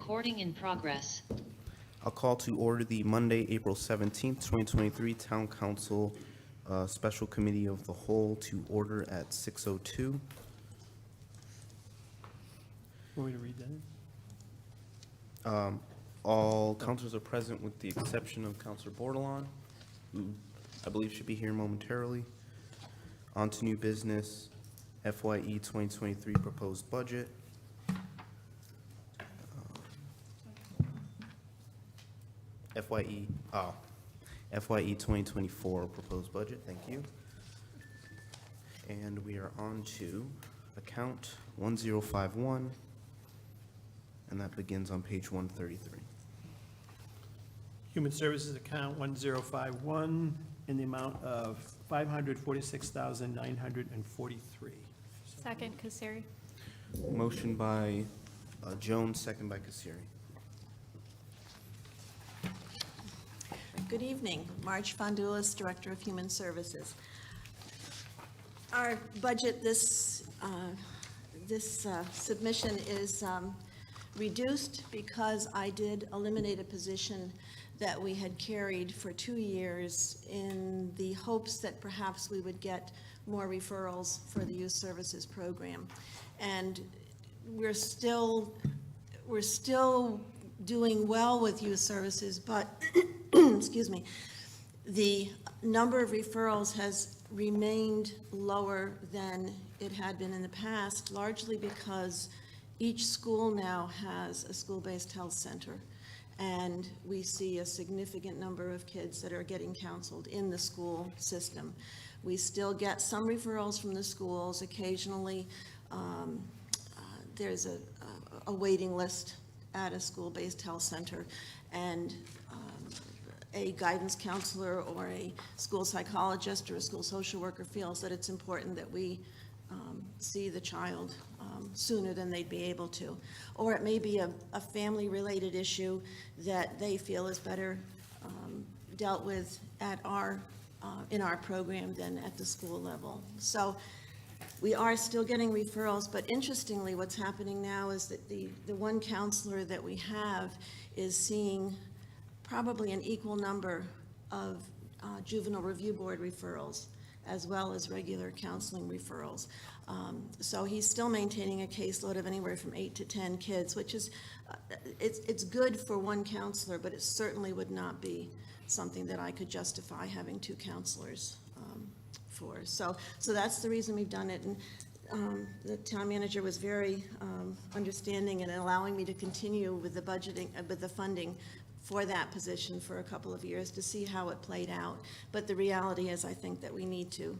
Recording in progress. I'll call to order the Monday, April 17th, 2023 Town Council Special Committee of the Whole to order at 6:02. Want me to read that in? All councilors are present with the exception of Councilor Bordelon, who I believe should be here momentarily. On to new business, FYE 2023 proposed budget. FYE 2024 proposed budget, thank you. And we are on to account 1051, and that begins on page 133. Human Services Account 1051 in the amount of $546,943. Second, Kaseri. Motion by Jones, second by Kasiri. Good evening. Marge Fondulis, Director of Human Services. Our budget, this submission is reduced because I did eliminate a position that we had carried for 2 years in the hopes that perhaps we would get more referrals for the youth services program. And we're still doing well with youth services, but excuse me, the number of referrals has remained lower than it had been in the past, largely because each school now has a school-based health center, and we see a significant number of kids that are getting counseled in the school system. We still get some referrals from the schools. Occasionally, there's a waiting list at a school-based health center, and a guidance counselor or a school psychologist or a school social worker feels that it's important that we see the child sooner than they'd be able to. Or it may be a family-related issue that they feel is better dealt with at in our program than at the school level. So we are still getting referrals, but interestingly, what's happening now is that the one counselor that we have is seeing probably an equal number of juvenile review board referrals as well as regular counseling referrals. So he's still maintaining a caseload of anywhere from 8 to 10 kids, which is, it's good for one counselor, but it certainly would not be something that I could justify having 2 counselors for. So that's the reason we've done it. And the town manager was very understanding in allowing me to continue with the budgeting, with the funding for that position for a couple of years to see how it played out. But the reality is, I think that we need to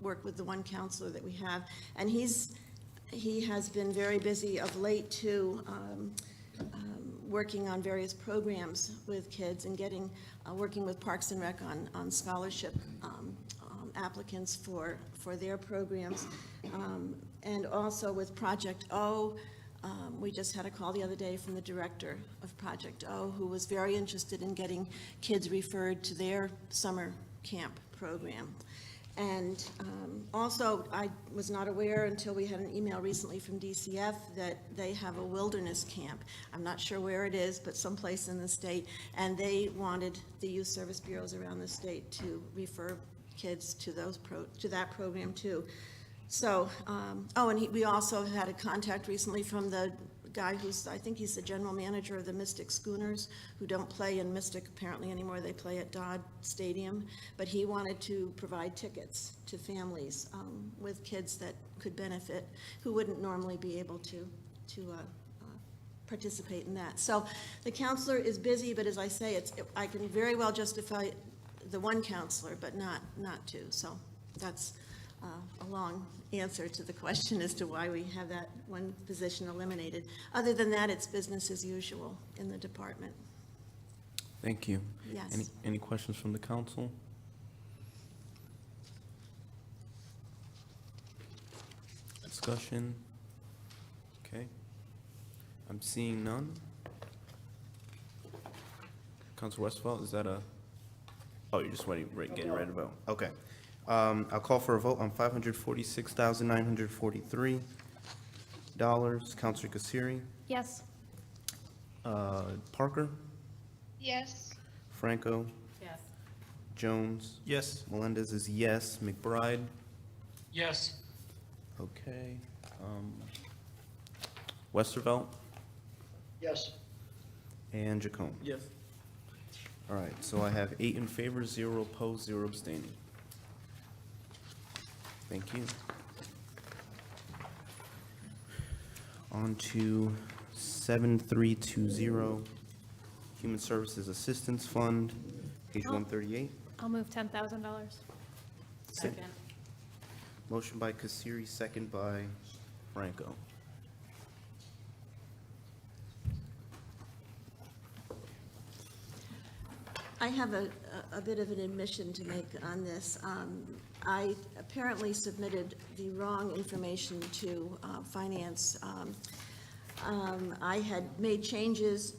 work with the one counselor that we have. And he has been very busy of late too, working on various programs with kids and working with Parks and Rec on scholarship applicants for their programs. And also with Project O. We just had a call the other day from the director of Project O, who was very interested in getting kids referred to their summer camp program. And also, I was not aware until we had an email recently from DCF that they have a wilderness camp. I'm not sure where it is, but someplace in the state. And they wanted the youth service bureaus around the state to refer kids to that program too. So, and we also had a contact recently from the guy I think he's the general manager of the Mystic Schooners, who don't play in Mystic apparently anymore. They play at Dodd Stadium, but he wanted to provide tickets to families with kids that could benefit, who wouldn't normally be able to participate in that. So the counselor is busy, but as I say, I can very well justify the one counselor, but not 2. So that's a long answer to the question as to why we have that one position eliminated. Other than that, it's business as usual in the department. Thank you. Yes. Any questions from the council? Discussion? Okay. I'm seeing none. Councilor Westphal, is that oh, you're just getting ready to vote. Okay. I'll call for a vote on $546,943. Councilor Kasiri, Yes. Parker, Yes. Franco, Yes. Jones, Yes. Melendez is yes, McBride, Yes. okay. Westervelt, Yes. and Jacome. Yes. All right, so I have 8 in favor, 0 opposed, 0 abstaining. Thank you. On to 7320, Human Services Assistance Fund, page Oh. 138. I'll move $10,000. Second. Motion by Kasiri, second by Franco. I have a bit of an admission to make on this. I apparently submitted the wrong information to Finance. I had made changes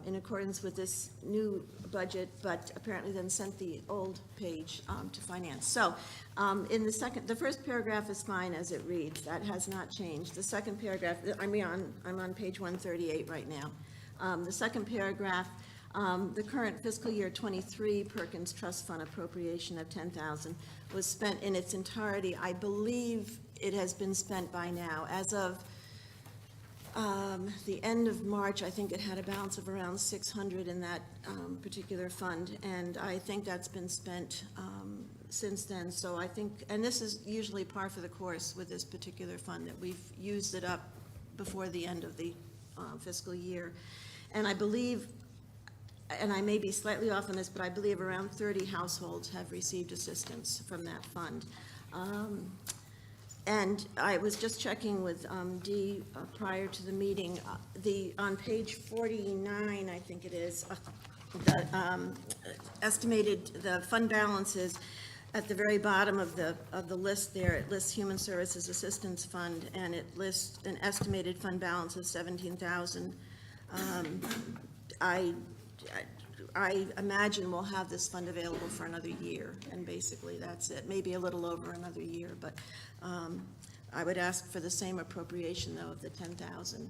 in accordance with this new budget, but apparently then sent the old page to Finance. So in the first paragraph is fine as it reads. That has not changed. The second paragraph, I'm on page 138 right now. The second paragraph, the current fiscal year '23 Perkins Trust Fund appropriation of $10,000 was spent in its entirety. I believe it has been spent by now. As of the end of March, I think it had a balance of around 600 in that particular fund, and I think that's been spent since then. So I think, and this is usually par for the course with this particular fund, that we've used it up before the end of the fiscal year. And I believe, and I may be slightly off on this, but I believe around 30 households have received assistance from that fund. And I was just checking with Dee prior to the meeting, on page 49, I think it is, the the fund balances at the very bottom of the list there. It lists Human Services Assistance Fund, and it lists an estimated fund balance of $17,000. I imagine we'll have this fund available for another year, and basically that's it, maybe a little over another year, but I would ask for the same appropriation, though, of the $10,000.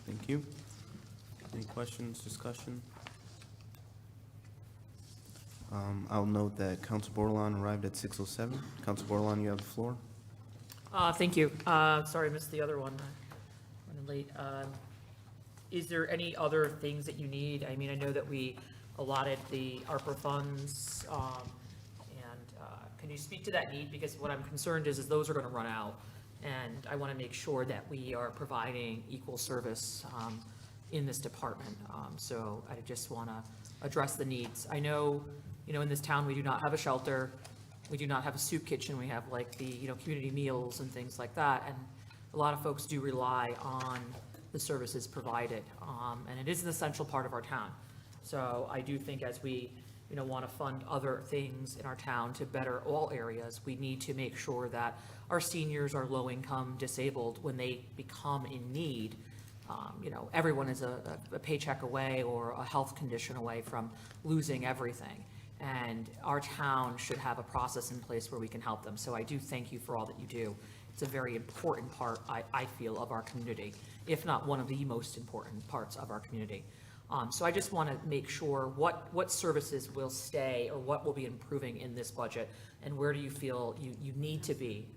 Thank you. Any questions, discussion? I'll note that Council Bordelon arrived at 6:07. Council Bordelon, you have the floor. Thank you. Sorry, I missed the other one. Running late. Is there any other things that you need? I mean, I know that we allotted the ARPA funds, can you speak to that need? Because what I'm concerned is those are going to run out, and I want to make sure that we are providing equal service in this department. So I just want to address the needs. I know, in this town, we do not have a shelter. We do not have a soup kitchen. We have like the, community meals and things like that. And a lot of folks do rely on the services provided. And it is an essential part of our town. So I do think as we, want to fund other things in our town to better all areas, we need to make sure that our seniors, our low income, disabled, when they become in need, everyone is a paycheck away or a health condition away from losing everything. And our town should have a process in place where we can help them. So I do thank you for all that you do. It's a very important part, I feel, of our community, if not one of the most important parts of our community. So I just want to make sure what services will stay or what will be improving in this budget, and where do you feel you need to be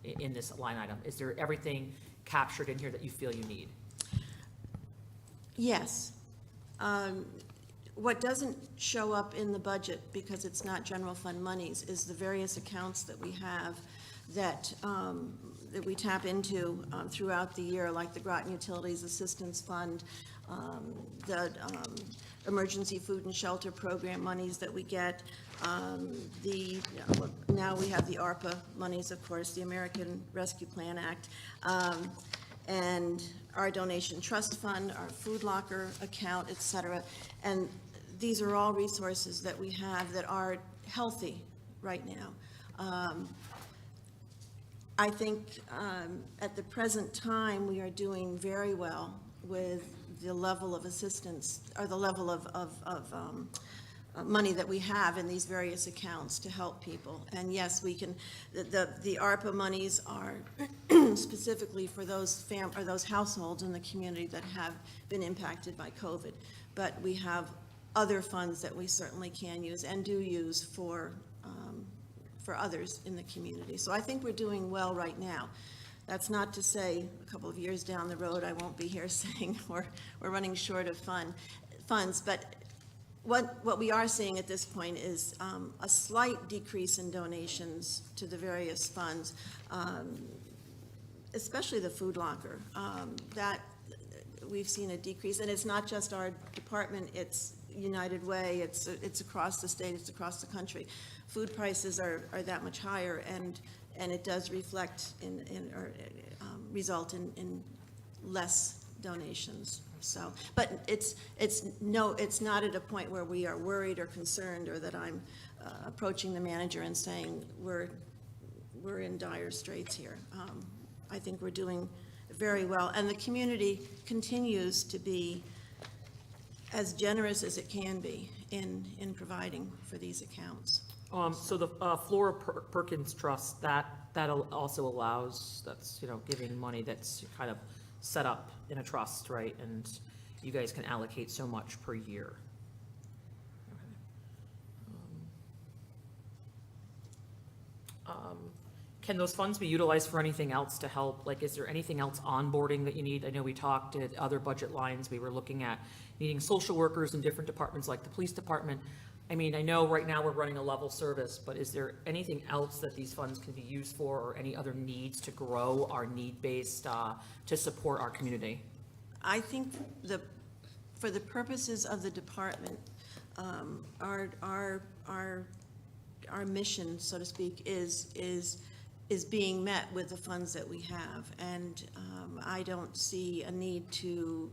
in this line item? Is there everything captured in here that you feel you need? Yes. What doesn't show up in the budget, because it's not general fund monies, is the various accounts that we have that we tap into throughout the year, like the Groton Utilities Assistance Fund, the Emergency Food and Shelter Program monies that we get, now we have the ARPA monies, of course, the American Rescue Plan Act, and our donation trust fund, our food locker account, et cetera. And these are all resources that we have that are healthy right now. I think at the present time, we are doing very well with the level of assistance, or the level of money that we have in these various accounts to help people. And yes, we can, the ARPA monies are specifically for those those households in the community that have been impacted by COVID. But we have other funds that we certainly can use and do use for others in the community. So I think we're doing well right now. That's not to say a couple of years down the road, I won't be here saying we're running short of funds, but what we are seeing at this point is a slight decrease in donations to the various funds, especially the food locker. That we've seen a decrease, and it's not just our department, it's United Way, it's across the state, it's across the country. Food prices are that much higher, and it does reflect or result in less donations. So, but it's not at a point where we are worried or concerned, or that I'm approaching the manager and saying we're in dire straits here. I think we're doing very well, and the community continues to be as generous as it can be in providing for these accounts. So the Flora Perkins Trust, that also allows, that's, giving money that's kind of set up in a trust, right? And you guys can allocate so much per year. Can those funds be utilized for anything else to help? Like, is there anything else onboarding that you need? I know we talked at other budget lines, we were looking at needing social workers in different departments like the police department. I mean, I know right now we're running a level service, but is there anything else that these funds can be used for, or any other needs to grow our need-based, to support our community? I think for the purposes of the department, our mission, so to speak, is being met with the funds that we have, and I don't see a need to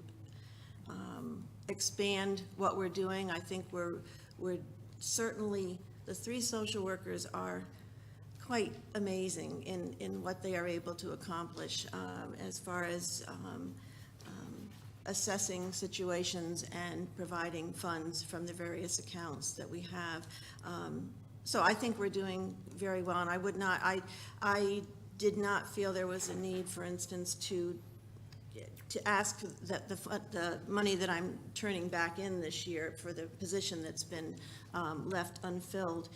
expand what we're doing. I think we're certainly, the 3 social workers are quite amazing in what they are able to accomplish as far as assessing situations and providing funds from the various accounts that we have. So I think we're doing very well, and I did not feel there was a need, for instance, to ask that the money that I'm turning back in this year for the position that's been left unfilled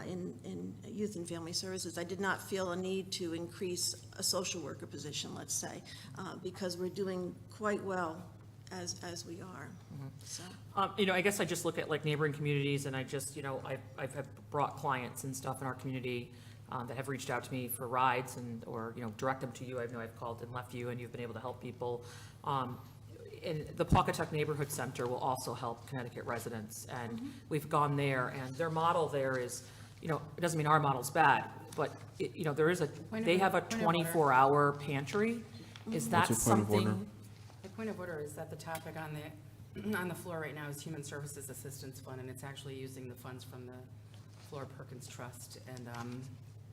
in Youth and Family Services. I did not feel a need to increase a social worker position, let's say, because we're doing quite well as we are. Mm-hmm. So. I guess I just look at like neighboring communities, and I just, I've brought clients and stuff in our community that have reached out to me for rides or direct them to you. I know I've called and left you, and you've been able to help people. And the Pawcatuck Neighborhood Center will also help Connecticut residents, and we've gone there, and their model there is, it doesn't mean our model's bad, but there is they have a 24-hour pantry. Is that What's your point of order? something? The point of order is that the topic on the floor right now is Human Services Assistance Fund, and it's actually using the funds from the Flora Perkins Trust, and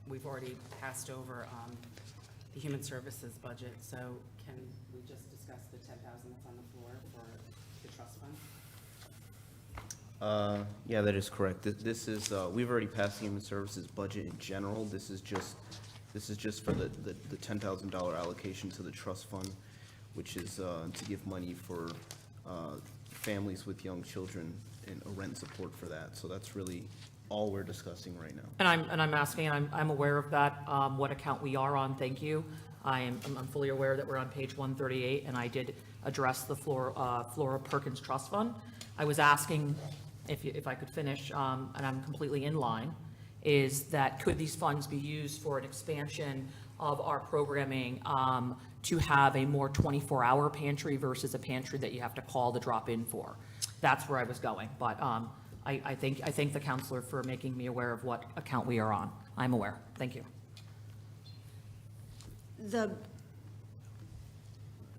we've already passed over the Human Services budget, so can we just discuss the $10,000 that's on the floor for the trust fund? Yeah, that is correct. This is, we've already passed the Human Services budget in general. This is just for the $10,000 allocation to the trust fund, which is to give money for families with young children and a rent support for that. So that's really all we're discussing right now. And I'm asking, and I'm aware of that, what account we are on, thank you. I'm fully aware that we're on page 138, and I did address the Flora Perkins Trust Fund. I was asking if I could finish, and I'm completely in line, is that could these funds be used for an expansion of our programming to have a more 24-hour pantry versus a pantry that you have to call to drop in for? That's where I was going, but I thank the counselor for making me aware of what account we are on. I'm aware. Thank you.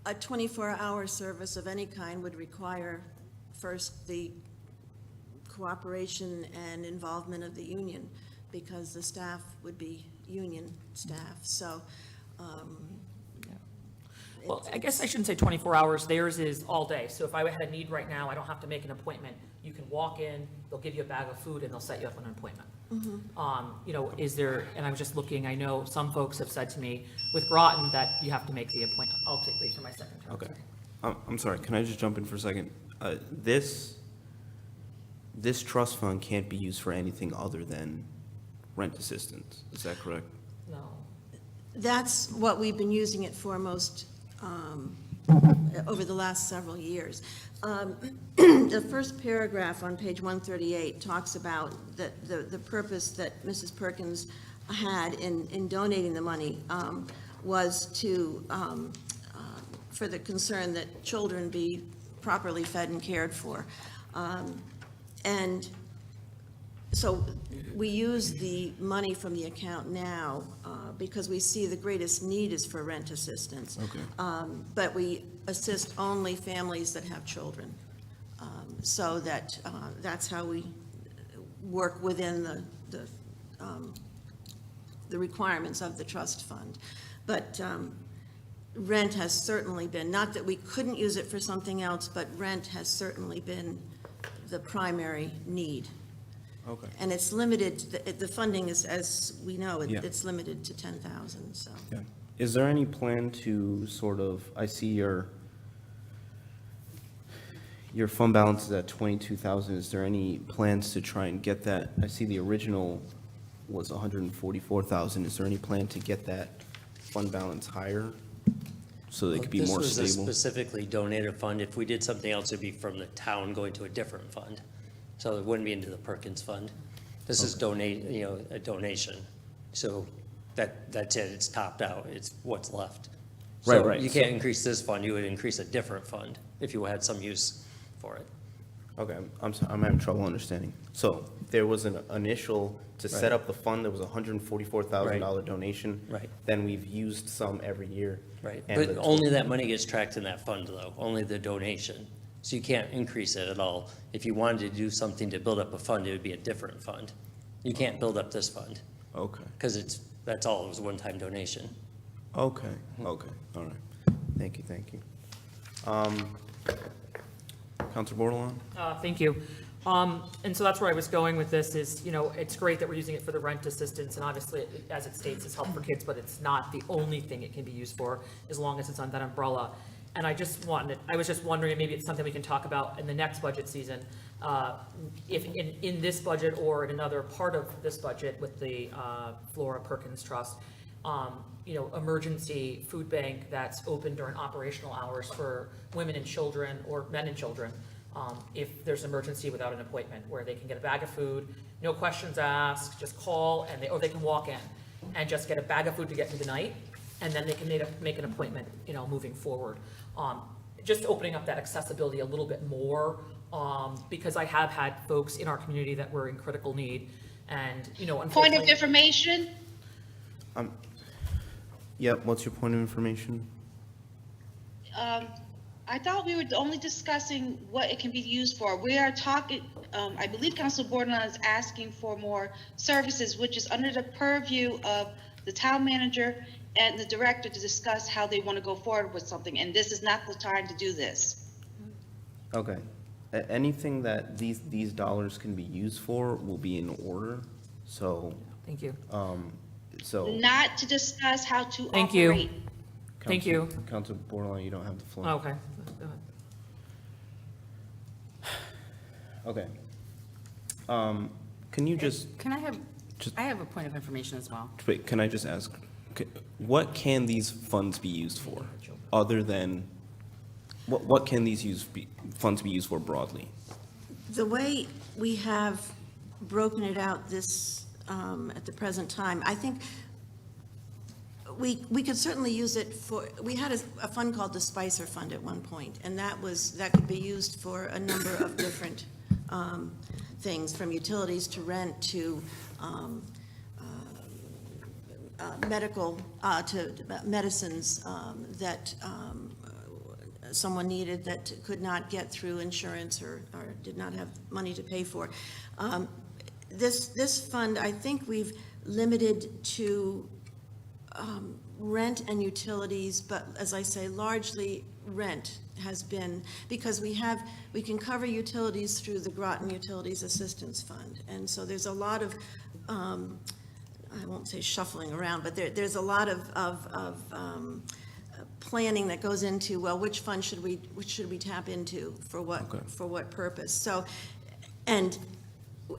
A 24-hour service of any kind would require first the cooperation and involvement of the union, because the staff would be union staff. So Well, I guess I shouldn't say 24 hours, theirs is all day. So if I had a need right now, I don't have to make an appointment. You can walk in, they'll give you a bag of food, and they'll set you up an appointment. You know, is there, and I was just looking, I know some folks have said to me with Groton that you have to make the appointment. I'll take, wait for my second turn. Okay. I'm sorry, can I just jump in for a second? This trust fund can't be used for anything other than rent assistance, is that correct? No. That's what we've been using it for most, over the last several years. The first paragraph on page 138 talks about the purpose that Mrs. Perkins had in donating the money was to, for the concern that children be properly fed and cared for. And so we use the money from the account now because we see the greatest need is for rent assistance. Okay. But we assist only families that have children. So that, that's how we work within the requirements of the trust fund. But rent has certainly been, not that we couldn't use it for something else, but rent has certainly been the primary need. Okay. And it's limited, the funding is, as we know, Yeah. it's limited to 10,000, so. Yeah. Is there any plan to sort of, I see your fund balance is at 22,000. Is there any plans to try and get that? I see the original was 144,000. Is there any plan to get that fund balance higher so that it could be more This was a stable? specifically donated fund. If we did something else, it'd be from the town going to a different fund. So it wouldn't be into the Perkins Fund. This is a donation. So that's it, it's topped out, it's what's left. So Right. you can't increase this fund, you would increase a different fund if you had some use for it. Okay, I'm sorry, I'm having trouble understanding. So there was an initial, to set Right. up the fund, there was a $144,000 donation. Right. Then we've used some every year. Right, And but the only that money gets tracked in that fund though, only the donation. So you can't increase it at all. If you wanted to do something to build up a fund, it would be a different fund. You can't build up this fund, Okay, because that's all, it was a one-time donation. okay, all right. Thank you. Counselor Bordelon? Thank you. And so that's where I was going with this is, you know, it's great that we're using it for the rent assistance, and obviously, as it states, it's help for kids, but it's not the only thing it can be used for, as long as it's on that umbrella. And I was just wondering, and maybe it's something we can talk about in the next budget season, if in this budget or in another part of this budget with the Flora Perkins Trust, you know, emergency food bank that's open during operational hours for women and children or men and children, if there's an emergency without an appointment, where they can get a bag of food, no questions asked, just call, or they can walk in and just get a bag of food to get through the night, and then they can make an appointment, you know, moving forward. Just opening up that accessibility a little bit more, because I have had folks in our community that were in critical need, and, you know, Point unfortunately. of information, Yep, what's your point of information? I thought we were only discussing what it can be used for. We are talking, I believe Council Bordelon is asking for more services, which is under the purview of the town manager and the director to discuss how they want to go forward with something, and this is not the time to do this. Okay. Anything that these dollars can be used for will be in order, so, Thank you. so. Not to discuss how to Thank you. operate. Thank you. Counselor Bordelon, you don't have the floor. Okay. Go ahead. Okay. Can you just, Can I have, Just- I have a point of information as well. wait, can I just ask, what can these funds be used for, other than, what can these funds be used for broadly? The way we have broken it out this, at the present time, I think we could certainly use it for, we had a fund called the Spicer Fund at one point, and that could be used for a number of different things, from utilities to rent to medical, to medicines that someone needed that could not get through insurance or did not have money to pay for. This fund, I think we've limited to rent and utilities, but as I say, largely rent has been, because we can cover utilities through the Groton Utilities Assistance Fund. And so there's a lot of, I won't say shuffling around, but there's a lot of planning that goes into, well, which fund should we tap into for what, Okay. for what purpose? So, and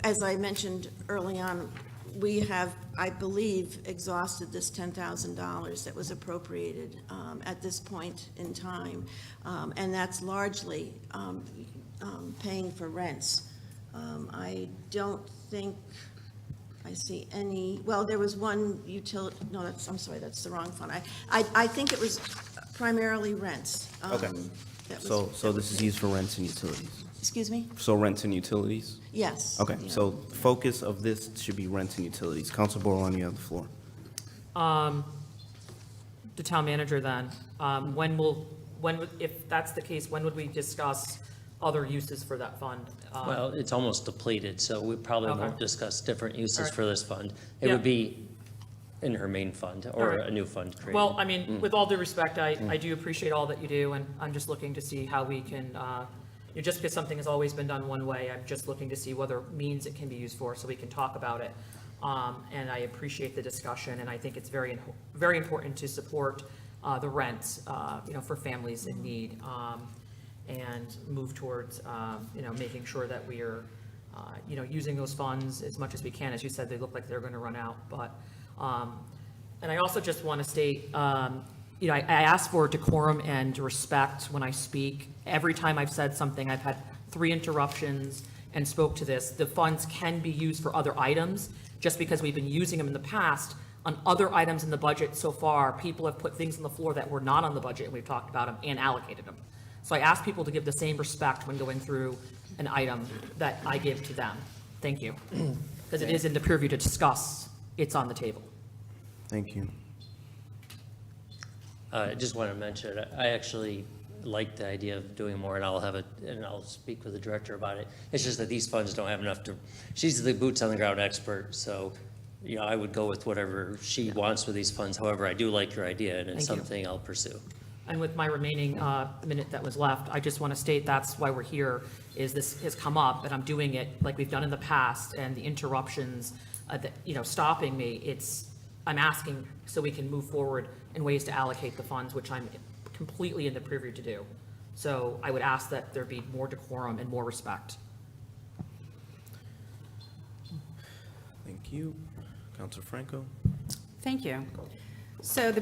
as I mentioned early on, we have, I believe, exhausted this $10,000 that was appropriated at this point in time, and that's largely paying for rents. I don't think I see any, well, there was one utility, no, I'm sorry, that's the wrong fund. I think it was primarily rents. Okay. that was- So this is used for rents and utilities? Excuse me? So rents and utilities? Yes. Okay, yeah. so the focus of this should be rents and utilities. Council Bordelon, you have the floor. The town manager then, if that's the case, when would we discuss other uses for that fund? Well, it's almost depleted, so we probably Okay. won't discuss different uses Alright. for this fund. It Yeah. would be in her main fund or Alright. a new fund created. Well, I mean, with all due respect, I do appreciate all that you do, and I'm just looking to see how we can, just because something has always been done one way, I'm just looking to see what other means it can be used for, so we can talk about it. And I appreciate the discussion, and I think it's very, very important to support the rents, for families in need, and move towards, making sure that we are, using those funds as much as we can. As you said, they look like they're going to run out, but, and I also just want to state, I ask for decorum and respect when I speak. Every time I've said something, I've had 3 interruptions and spoke to this. The funds can be used for other items. Just because we've been using them in the past, on other items in the budget so far, people have put things on the floor that were not on the budget, and we've talked about them and allocated them. So I ask people to give the same respect when going through an item that I give to them. Thank you. Because it is in the purview to discuss, it's on the table. Thank you. I just want to mention, I actually like the idea of doing more, and I'll speak with the director about it. It's just that these funds don't have enough to, she's the boots on the ground expert, so, I would go with whatever she wants with these funds. However, I do like your idea, and it's Thank you. something I'll pursue. And with my remaining minute that was left, I just want to state that's why we're here, is this has come up, and I'm doing it like we've done in the past, and the interruptions, stopping me, I'm asking so we can move forward in ways to allocate the funds, which I'm completely in the purview to do. So I would ask that there be more decorum and more respect. Thank you. Counselor Franco? Thank you. So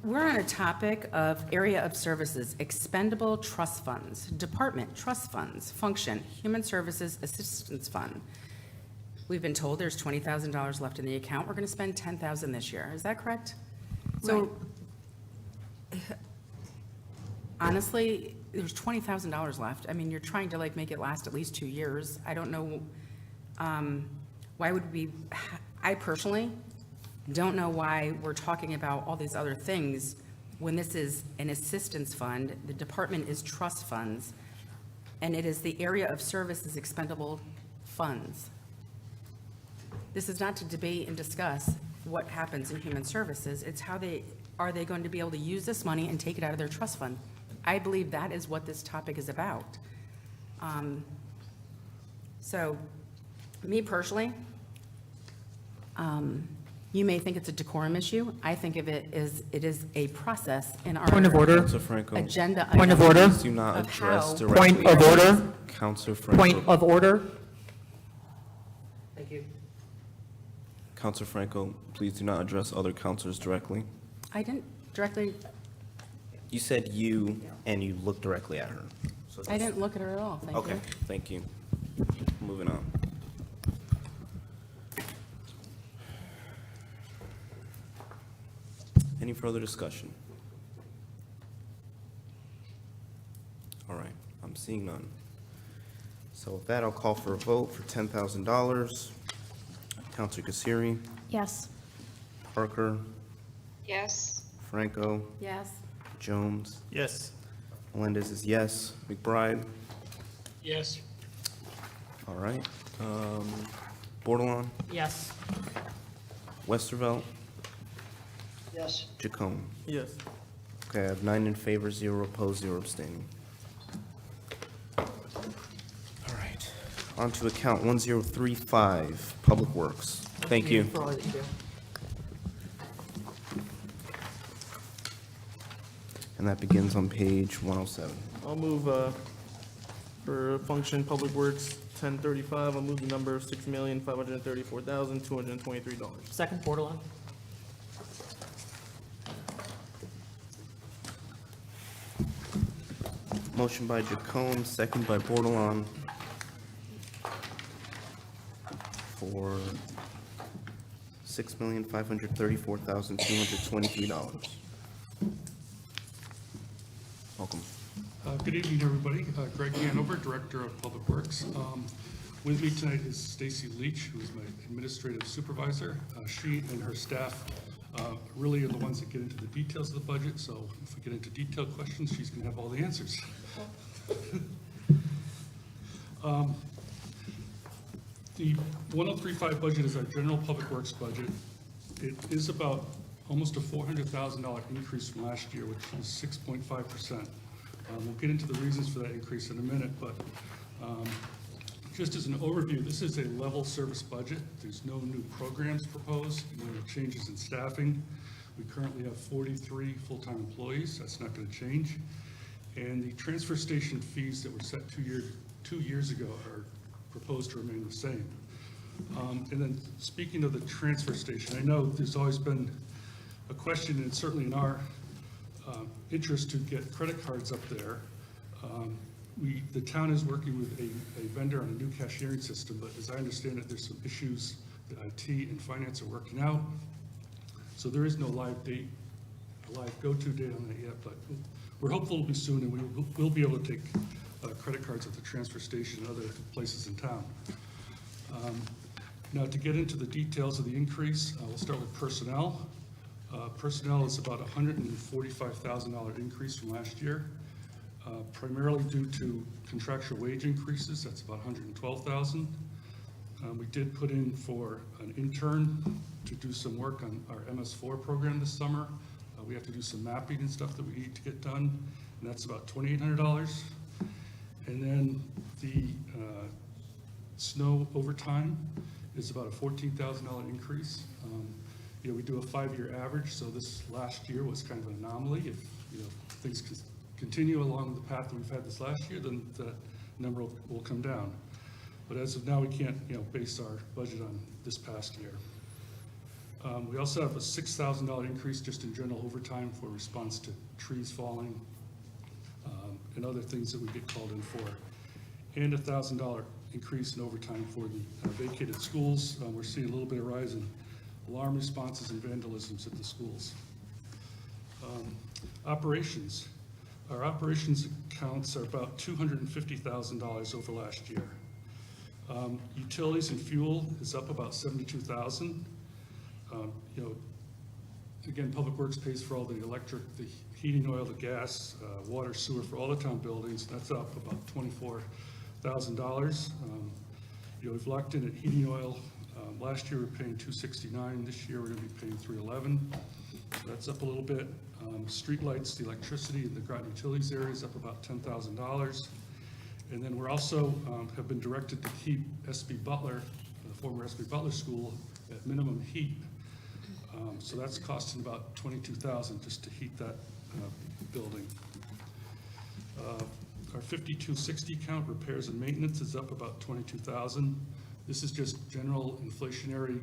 we're on a topic of area of services, expendable trust funds, department trust funds, function, human services assistance fund. We've been told there's $20,000 left in the account. We're going to spend $10,000 this year. Is that correct? So honestly, there's $20,000 left. I mean, you're trying to make it last at least 2 years. I don't know, why would we, I personally don't know why we're talking about all these other things when this is an assistance fund, the department is trust funds, and it is the area of services expendable funds. This is not to debate and discuss what happens in human services. It's are they going to be able to use this money and take it out of their trust fund? I believe that is what this topic is about. So, me personally, you may think it's a decorum issue. I think of it as it is a process in our Point of order. Counselor Franco? agenda. Point of item order. Please do not of address how- directly. Point of order. Counselor Franco. Point of order. Thank you. Counselor Franco, please do not address other counselors directly. I didn't directly, You said you, and you looked directly at her. So I didn't look at her at all, thank you. Okay, thank you. Moving on. Any further discussion? All right, I'm seeing none. So with that, I'll call for a vote for $10,000. Counselor Kasiri, Yes. Parker, Yes. Franco, Yes, Jones, Yes. Melendez is yes. McBride, Yes. all right. Bordelon, Yes. Westervelt, Yes. Jacome. Yes. Okay, I have 9 in favor, 0 opposed, 0 abstaining. All right, on to account 1035, Public Works. Thank you. For all that you do. And that begins on page 107. I'll move, for function Public Works 1035, I'll move the number of $6,534,223. Second, Bordelon? Motion by Jacome, second by Bordelon for $6,534,223. Welcome. Good evening, everybody. Greg Hanover, Director of Public Works. With me tonight is Stacy Leach, who is my administrative supervisor. She and her staff really are the ones that get into the details of the budget, so if we get into detailed questions, she's going to have all the answers. The 1035 budget is our general public works budget. It is about almost a $400,000 increase from last year, which was 6.5%. We'll get into the reasons for that increase in a minute, but just as an overview, this is a level service budget. There's no new programs proposed, no changes in staffing. We currently have 43 full-time employees. That's not going to change. And the transfer station fees that were set 2 years ago are proposed to remain the same. And then speaking of the transfer station, I know there's always been a question, and certainly in our interest to get credit cards up there. The town is working with a vendor on a new cashiering system, but as I understand it, there's some issues that IT and finance are working out. So there is no live go-to date on that yet, but we're hopeful it'll be soon, and we'll be able to take credit cards at the transfer station and other places in town. Now, to get into the details of the increase, we'll start with personnel. Personnel is about $145,000 increase from last year, primarily due to contractual wage increases. That's about $112,000. We did put in for an intern to do some work on our MS4 program this summer. We have to do some mapping and stuff that we need to get done, and that's about $2,800. And then the snow overtime is about a $14,000 increase. We do a 5-year average, so this last year was kind of an anomaly. If things continue along the path that we've had this last year, then that number will come down. But as of now, we can't base our budget on this past year. We also have a $6,000 increase just in general overtime for response to trees falling and other things that we get called in for, and a $1,000 increase in overtime for the vacated schools. We're seeing a little bit of rise in alarm responses and vandalisms at the schools. Operations. Our operations accounts are about $250,000 over last year. Utilities and fuel is up about $72,000. Again, Public Works pays for all the electric, the heating oil, the gas, water, sewer for all the town buildings. That's up about $24,000. We've locked in at heating oil. Last year we were paying $269. This year we're going to be paying $311. So that's up a little bit. Street lights, the electricity in the Groton utilities area is up about $10,000. And then we're also have been directed to keep SB Butler, the former SB Butler School, at minimum heat. So that's costing about $22,000 just to heat that building. Our 5260 count, repairs and maintenance, is up about $22,000. This is just general inflationary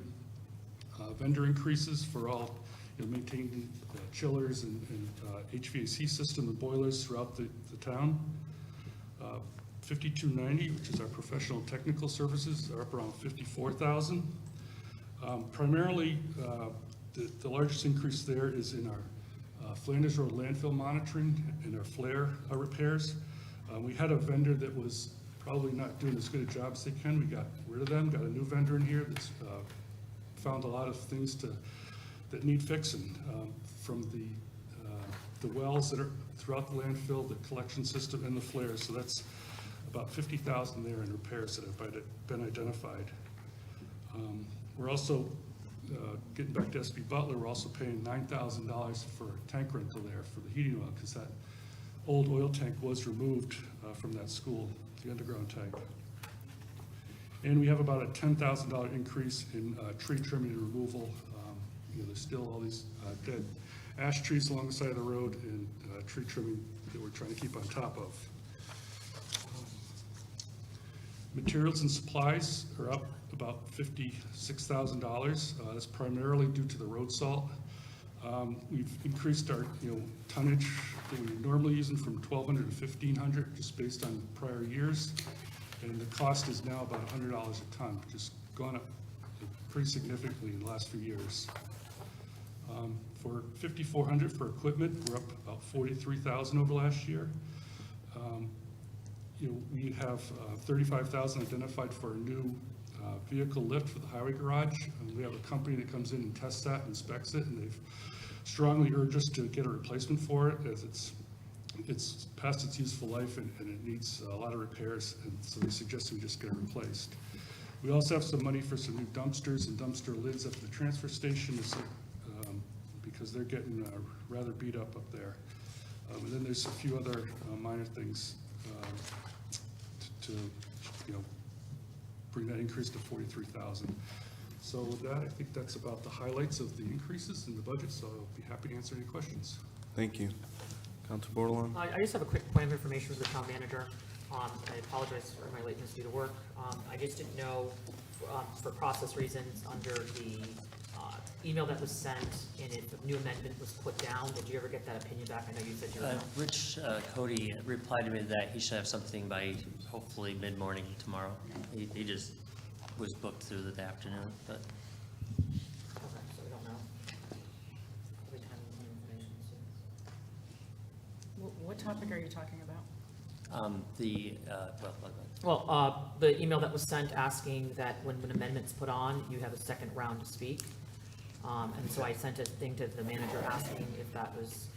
vendor increases for all maintaining chillers and HVAC system and boilers throughout the town. 5290, which is our professional technical services, are up around $54,000. Primarily, the largest increase there is in our Flanders Road landfill monitoring and our flare repairs. We had a vendor that was probably not doing as good a job as they can. We got rid of them, got a new vendor in here that's found a lot of things that need fixing, from the wells that are throughout the landfill, the collection system, and the flares. So that's about $50,000 there in repairs that have been identified. We're also getting back to SB Butler, we're also paying $9,000 for tank rental there for the heating oil, because that old oil tank was removed from that school, the underground tank. And we have about a $10,000 increase in tree trimming and removal. There's still all these dead ash trees along the side of the road and tree trimming that we're trying to keep on top of. Materials and supplies are up about $56,000. That's primarily due to the road salt. We've increased our, tonnage that we're normally using from 1,200 to 1,500, just based on prior years. And the cost is now about $100 a ton, which has gone up pretty significantly in the last few years. For 5,400 for equipment, we're up about 43,000 over last year. We have 35,000 identified for a new vehicle lift for the highway garage. We have a company that comes in and tests that, inspects it, and they've strongly urged us to get a replacement for it, as it's past its useful life and it needs a lot of repairs, and so they suggested we just get it replaced. We also have some money for some new dumpsters and dumpster lids up at the transfer station, because they're getting rather beat up there. And then there's a few other minor things to bring that increase to 43,000. So with that, I think that's about the highlights of the increases in the budget, so I'll be happy to answer any questions. Thank you. Counselor Bordelon? I just have a quick point of information for the town manager. I apologize for my lateness due to work. I just didn't know, for process reasons, under the email that was sent, and if a new amendment was put down, did you ever get that opinion back? I know you said you were. Rich Cody replied to me that he should have something by hopefully mid-morning tomorrow. He just was booked through the afternoon, but. Okay, so we don't know. Every time we need information, so. What topic are you talking about? The email that was sent asking that when an amendment's put on, you have a second round to speak. And so I sent a thing to the manager asking if that was,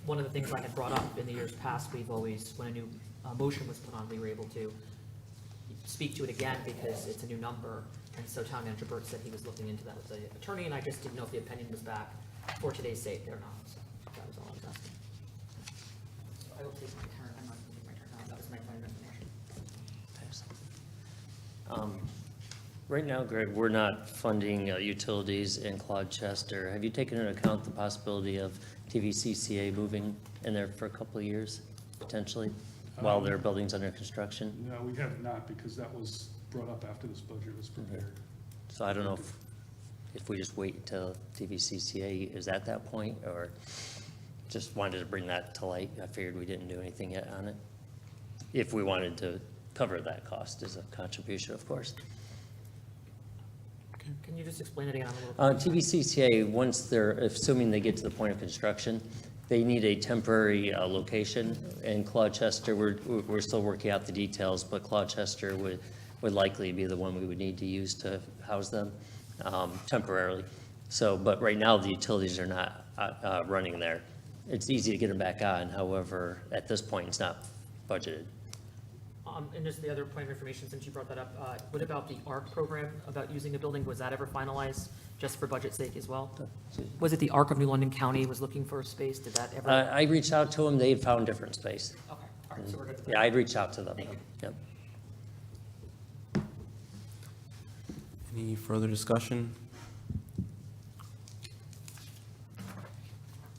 one of the things I had brought up in the years past, we've always, when a new motion was put on, we were able to speak to it again because it's a new number. And so Town Manager Burt said he was looking into that with the attorney, and I just didn't know if the opinion was back for today's sake or not. So that was all I was asking. So I will take my turn. I'm not going to take my turn now. That was my point of information. Right now, Greg, we're not funding utilities in Clodchester. Have you taken into account the possibility of TVCCA moving in there for a couple of years, potentially, while their building's under construction? No, we have not, because that was brought up after this budget was prepared. So I don't know if we just wait until TVCCA is at that point, or just wanted to bring that to light. I figured we didn't do anything yet on it. If we wanted to cover that cost as a contribution, of course. Can you just explain it again a little bit? TVCCA, once they're, assuming they get to the point of construction, they need a temporary location. In Clodchester, we're still working out the details, but Clodchester would likely be the one we would need to use to house them temporarily. So, but right now, the utilities are not running there. It's easy to get them back on, however, at this point, it's not budgeted. And just the other point of information, since you brought that up, what about the ARC program about using a building? Was that ever finalized just for budget's sake as well? Was it the ARC of New London County was looking for a space? Did that ever? I reached out to them, they had found different space. Okay, all right, so we're good. Yeah, I'd reach out to them. Thank you. Yep. Any further discussion?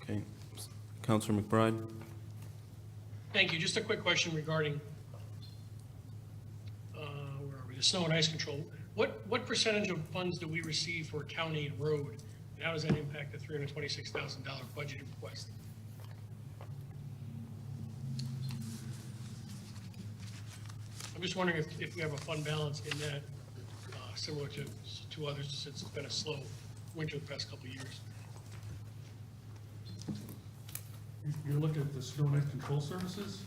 Okay, Counselor McBride? Thank you. Just a quick question regarding, where are we, the snow and ice control. What percentage of funds do we receive for county and road? And how does that impact the $326,000 budget request? I'm just wondering if we have a fund balance in that, similar to others, since it's been a slow winter the past couple of years. You're looking at the snow and ice control services?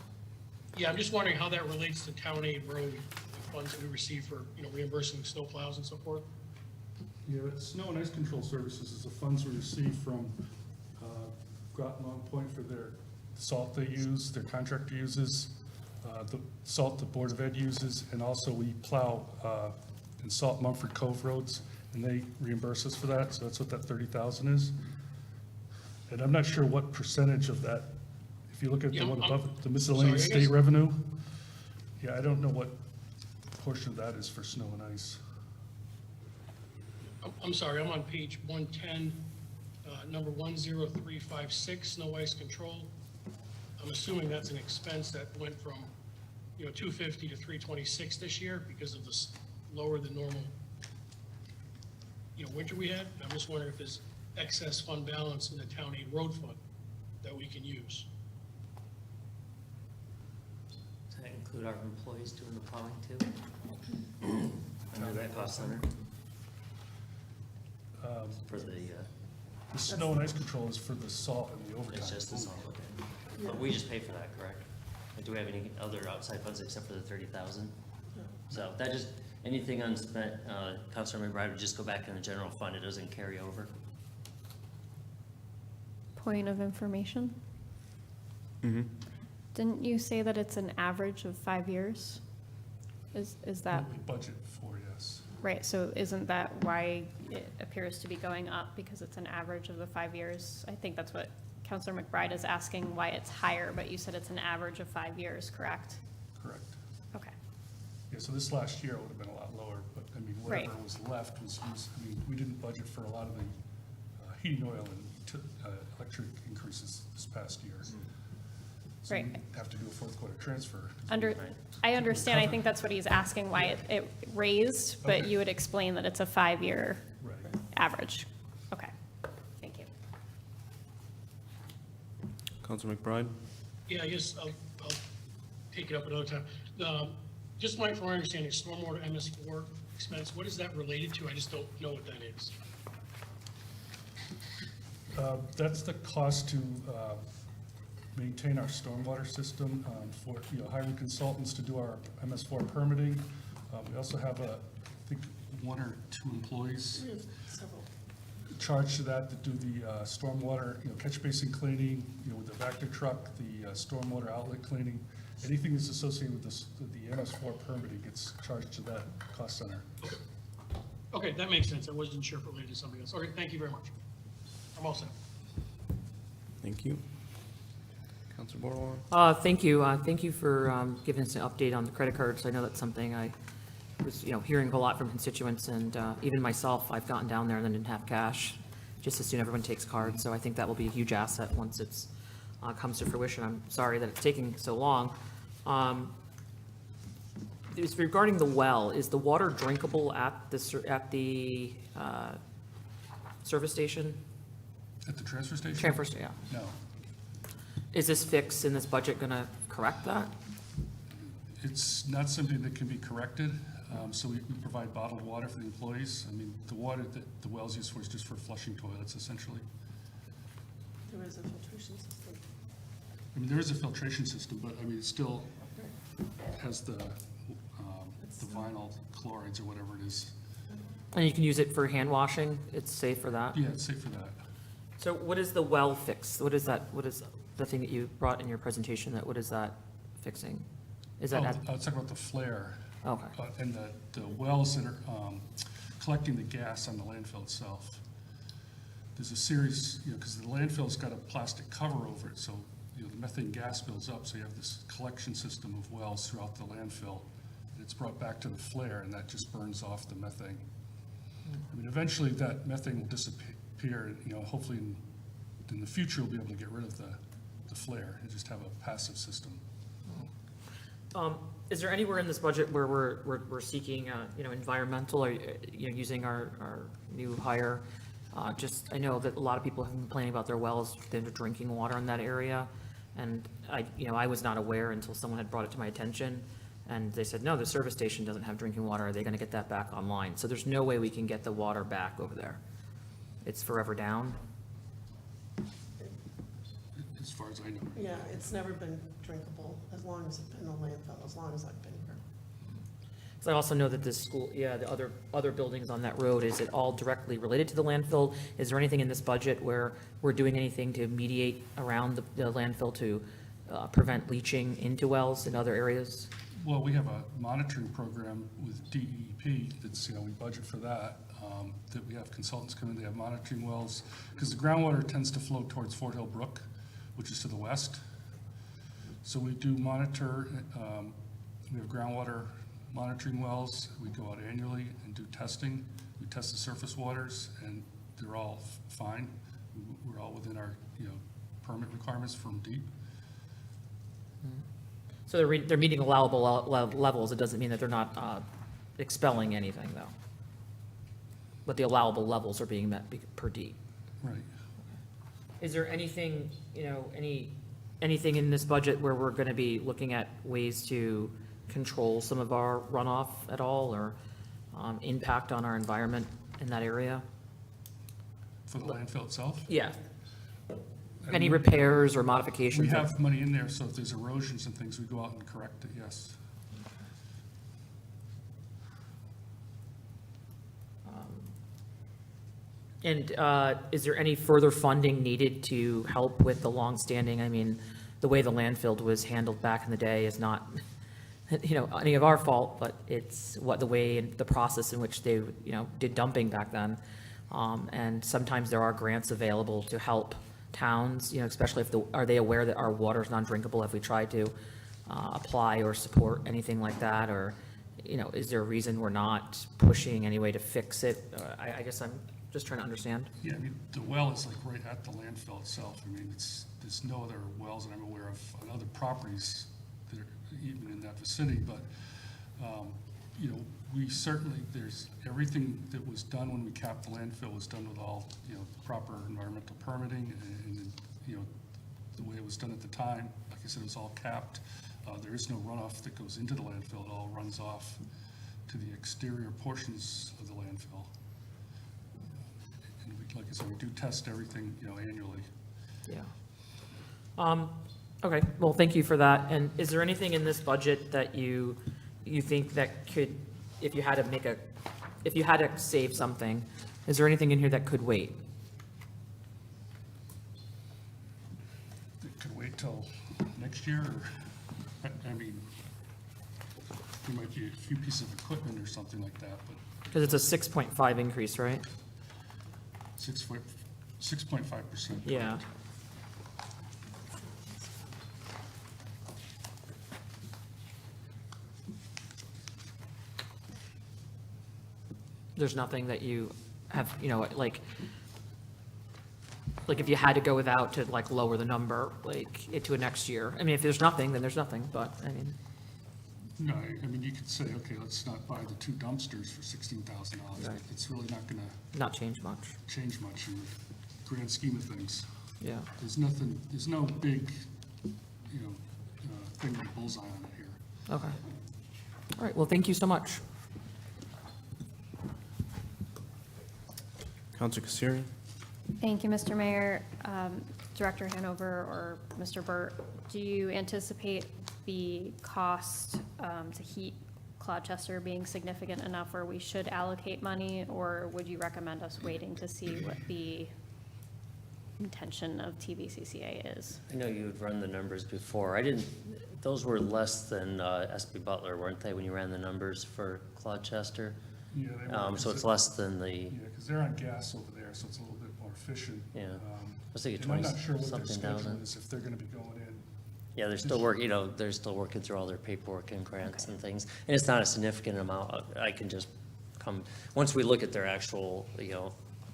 Yeah, I'm just wondering how that relates to town aid road funds that we receive for, reimbursing snow plows and so forth. Yeah, snow and ice control services is the funds we receive from Groton Long Point for their salt they use, their contractor uses, the salt the Board of Ed uses, and also we plow and salt Mumford Cove roads and they reimburse us for that, so that's what that 30,000 is. And I'm not sure what percentage of that, if you look at the Yeah, one I'm- above, the miscellaneous sorry, I state guess- revenue, yeah, I don't know what portion of that is for snow and ice. I'm sorry, I'm on page 110, number 10356, snow ice control. I'm assuming that's an expense that went from, 250 to 326 this year because of this lower than normal, winter we had. I'm just wondering if there's excess fund balance in the town aid road fund that we can use. Does that include our employees doing the plowing too? Under that cost center? For The snow and ice control is for the salt and the overtime. it's just the salt, okay. But we just pay for that, correct? Like, do we have any other outside funds except for the 30,000? So that just, anything unspent, Councilor McBride would just go back in the general fund, it doesn't carry over. Point of information. Mm-hmm. Didn't you say that it's an average of 5 years? Is that, What we budget for, yes. right, so isn't that why it appears to be going up, because it's an average of the 5 years? I think that's what Counselor McBride is asking, why it's higher, but you said it's an average of 5 years, correct? Correct. Okay, Yeah, so this last year would have been a lot lower, but I mean, Right. whatever was left was used, I mean, we didn't budget for a lot of the heating oil and electric increases this past year. So we Right. have to do a fourth quarter transfer. I understand, I think that's what he's asking, why it raised, but Okay. you would explain that it's a 5-year Right. average. Okay, thank you. Councilor McBride? Yeah, I guess I'll take it up another time. Just from my understanding, stormwater MS4 expense, what is that related to? I just don't know what that is. That's the cost to maintain our stormwater system, for, hiring consultants to do our MS4 permitting. We also have I think, 1 or 2 employees charged to that do the stormwater, catch basin cleaning, with the Vector truck, the stormwater outlet cleaning. Anything that's associated with the MS4 permitting gets charged to that cost center. Okay, that makes sense. I wasn't sure if it related to something else. Okay, thank you very much. I'm all set. Thank you. Councilor Bordelon? Thank you. Thank you for giving us an update on the credit cards. I know that's something I was, hearing a lot from constituents, and even myself, I've gotten down there and then didn't have cash. Just as soon everyone takes cards, so I think that will be a huge asset once it's comes to fruition. I'm sorry that it's taking so long. It's regarding the well. Is the water drinkable at the service station? At the transfer station? Yeah. No. Is this fix in this budget going to correct that? It's not something that can be corrected, so we provide bottled water for the employees. I mean, the water that the well's used for is just for flushing toilets, essentially. There is a filtration system. I mean, there is a filtration system, but I mean, it still has the vinyl chlorides or whatever it is. And you can use it for hand washing? It's safe for that? Yeah, it's safe for that. So what is the well fix? What is that? What is the thing that you brought in your presentation what is that fixing? Is that, I was talking about the flare. okay, And the wells that are collecting the gas on the landfill itself. There's a series, because the landfill's got a plastic cover over it, so, the methane gas builds up, so you have this collection system of wells throughout the landfill. And it's brought back to the flare, and that just burns off the methane. I mean, eventually that methane will disappear, hopefully in the future we'll be able to get rid of the flare and just have a passive system. is there anywhere in this budget where we're seeking, environmental, or, using our new hire? I know that a lot of people have been complaining about their wells, their drinking water in that area. And I was not aware until someone had brought it to my attention. And they said, no, the service station doesn't have drinking water. Are they going to get that back online? So there's no way we can get the water back over there. It's forever down. As far as I know. Yeah, it's never been drinkable as long as it's been a landfill, as long as I've been here. So I also know that this school, the other buildings on that road, is it all directly related to the landfill? Is there anything in this budget where we're doing anything to mediate around the landfill to prevent leaching into wells in other areas? Well, we have a monitoring program with DEP that's, we budget for that, that we have consultants come in, they have monitoring wells, because the groundwater tends to flow towards Fort Hill Brook, which is to the west. So we do monitor, we have groundwater monitoring wells, we go out annually and do testing. We test the surface waters, and they're all fine. We're all within our, permit requirements from DEP. So they're meeting allowable levels. It doesn't mean that they're not expelling anything, though. But the allowable levels are being met per D. Right. Is there anything, anything in this budget where we're going to be looking at ways to control some of our runoff at all, or impact on our environment in that area? For the landfill itself? Yeah. I Any mean, repairs or modifications? We have money in there, so if there's erosions and things, we go out and correct it, yes. And is there any further funding needed to help with the longstanding, the way the landfill was handled back in the day is not, any of our fault, but it's the way, the process in which they, did dumping back then. And sometimes there are grants available to help towns, especially are they aware that our water is non-drinkable? Have we tried to apply or support anything like that? Or, is there a reason we're not pushing any way to fix it? I guess I'm just trying to understand. Yeah, the well is like right at the landfill itself. There's no other wells that I'm aware of on other properties that are even in that vicinity, but, we certainly, there's everything that was done when we capped the landfill was done with all, proper environmental permitting and, the way it was done at the time. Like I said, it was all capped. There is no runoff that goes into the landfill. It all runs off to the exterior portions of the landfill. And like I said, we do test everything, annually. Yeah. Okay, well, thank you for that. And is there anything in this budget that you think that could, if you had to save something, is there anything in here that could wait? It could wait till next year, or, there might be a few pieces of equipment or something like that, but Because it's a 6.5 increase, right? 6.5%. Yeah. There's nothing that you have, like if you had to go without to lower the number, to a next year. If there's nothing, then there's nothing, but No, you could say, okay, let's not buy the 2 dumpsters for $16,000. Right. It's really not gonna not change much. change much in the grand scheme of things. Yeah. There's no big, thing with a bullseye on it here. Okay. All right, well, thank you so much. Counselor Kasiri? Thank you, Mr. Mayor. Director Hanover or Mr. Burt, do you anticipate the cost to heat Gloucester being significant enough where we should allocate money, or would you recommend us waiting to see what the intention of TVCCA is? I know you had run the numbers before. Those were less than SB Butler, weren't they, when you ran the numbers for Gloucester? Yeah, they were, So it's less than the, yeah, because they're on gas over there, so it's a little bit more efficient. Yeah. I was thinking And I'm not sure what their 20-something schedule thousand. is, if they're gonna be going in. Yeah, they're still working through all their paperwork and grants and things. And it's not a significant amount. I can just once we look at their actual,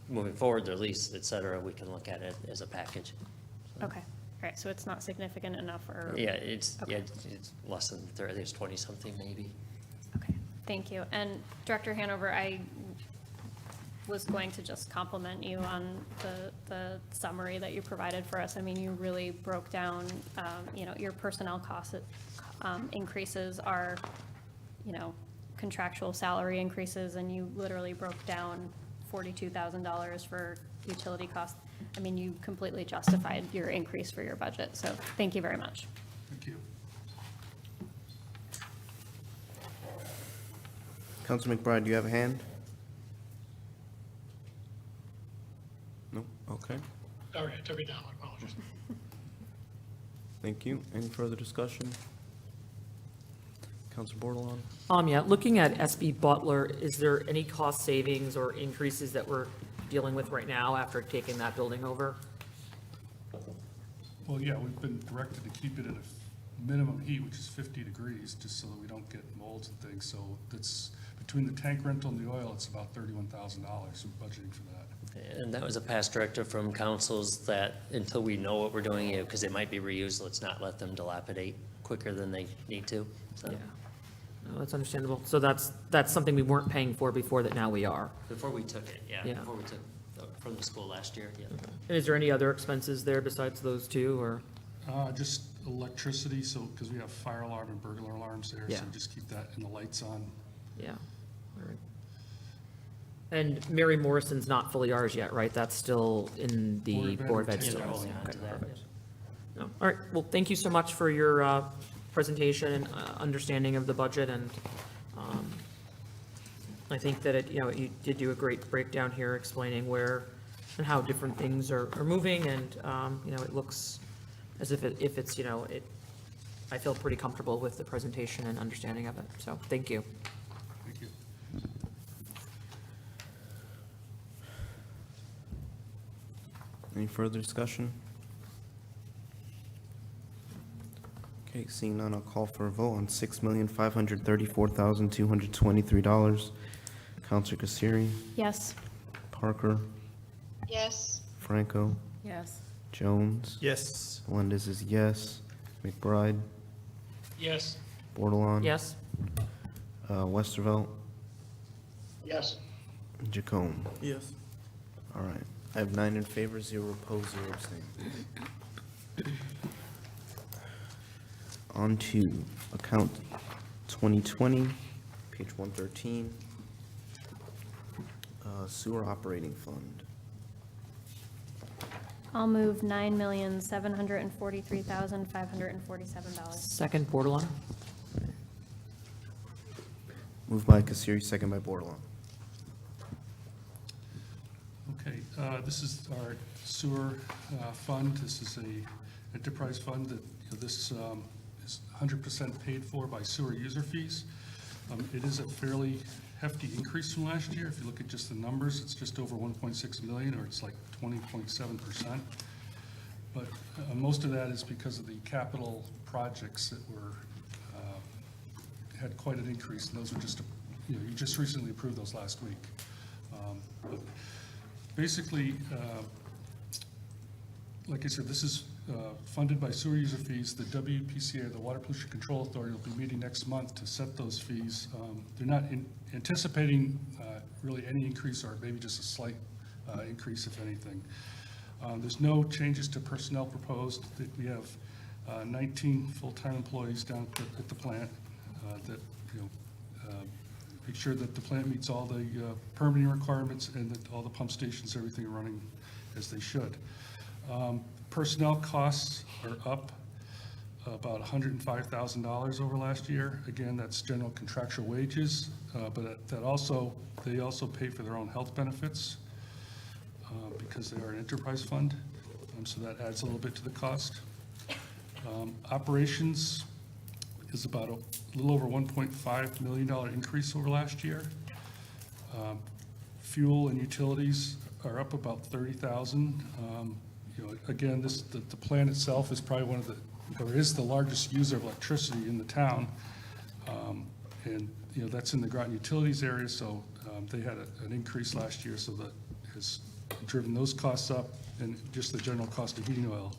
moving forward, their lease, et cetera, we can look at it as a package. Okay, all right, so it's not significant enough, or? Yeah, it's Okay. less than 30, there's 20-something maybe. Okay, thank you. And Director Hanover, I was going to just compliment you on the summary that you provided for us. You really broke down, your personnel costs, increases are, contractual salary increases, and you literally broke down $42,000 for utility costs. You completely justified your increase for your budget, so thank you very much. Thank you. Counselor McBride, do you have a hand? No? Okay, Sorry, I took it down, I apologize. thank you. Any further discussion? Counselor Bordelon? Yeah, looking at SB Butler, is there any cost savings or increases that we're dealing with right now after taking that building over? Well, yeah, we've been directed to keep it at a minimum heat, which is 50 degrees, just so that we don't get molds and things. So that's, between the tank rental and the oil, it's about $31,000. We're budgeting for that. And that was a past directive from councils that until we know what we're doing, because it might be reused, let's not let them dilapidate quicker than they need to, so. Yeah. No, that's understandable. So that's something we weren't paying for before that now we are. Before we took it, yeah, Yeah. before we took from the school last year, yeah. And is there any other expenses there besides those two, or? Just electricity, so, because we have fire alarm and burglar alarms there, Yeah. so just keep that and the lights on. Yeah, all right. And Mary Morrison's not fully ours yet, right? That's still in the Board of Ed. Yeah, they're still. holding on Okay, to that, perfect. No, all right, well, thank you so much for your presentation and understanding of the budget, and I think that it, you did do a great breakdown here explaining where and how different things are moving, and, it looks as if it's, I feel pretty comfortable with the presentation and understanding of it, so thank you. Thank you. Any further discussion? Okay, seeing none, I'll call for a vote on $6,534,223. Counselor Kasiri, Yes. Parker, Yes. Franco, Yes. Jones, Yes. Melendez is yes, McBride, Yes. Bordelon. Yes? Westervelt, Yes. Jacome. Yes. All right, I have 9 in favor, 0 opposed, 0 abstained. On to account 2020, page 113, sewer operating fund. I'll move $9,743,547. Second, Bordelon? Moved by Kasiri, second by Bordelon. Okay, this is our sewer fund. This is a enterprise fund that, this is 100% paid for by sewer user fees. It is a fairly hefty increase from last year. If you look at just the numbers, it's just over 1.6 million, or it's like 20.7%. But most of that is because of the capital projects that were, had quite an increase, and those were just, you just recently approved those last week. But basically, like I said, this is funded by sewer user fees. The WPCA, the Water Pollution Control Authority, will be meeting next month to set those fees. They're not anticipating really any increase, or maybe just a slight increase, if anything. There's no changes to personnel proposed. We have 19 full-time employees down at the plant that, make sure that the plant meets all the permitting requirements, and that all the pump stations, everything are running as they should. Personnel costs are up about $105,000 over last year. Again, that's general contractual wages, but they also pay for their own health benefits because they are an enterprise fund, so that adds a little bit to the cost. Operations is about a little over $1.5 million increase over last year. Fuel and utilities are up about $30,000. Again, the plant itself is probably is the largest user of electricity in the town. And, that's in the Groton utilities area, so they had an increase last year, so that has driven those costs up, and just the general cost of heating oil.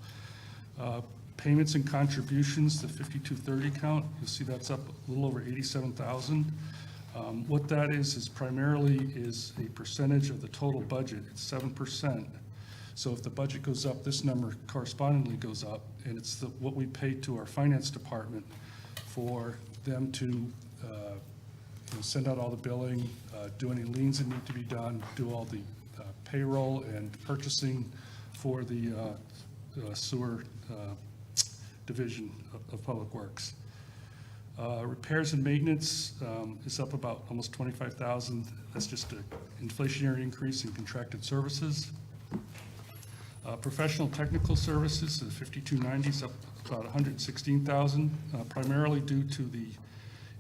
Payments and contributions, the 5230 count, you'll see that's up a little over 87,000. What that is primarily a percentage of the total budget. It's 7%. So if the budget goes up, this number correspondingly goes up, and it's what we pay to our finance department for them to send out all the billing, do any liens that need to be done, do all the payroll and purchasing for the sewer division of Public Works. Repairs and maintenance is up about almost 25,000. That's just an inflationary increase in contracted services. Professional technical services, the 5290 is up about 116,000, primarily due to the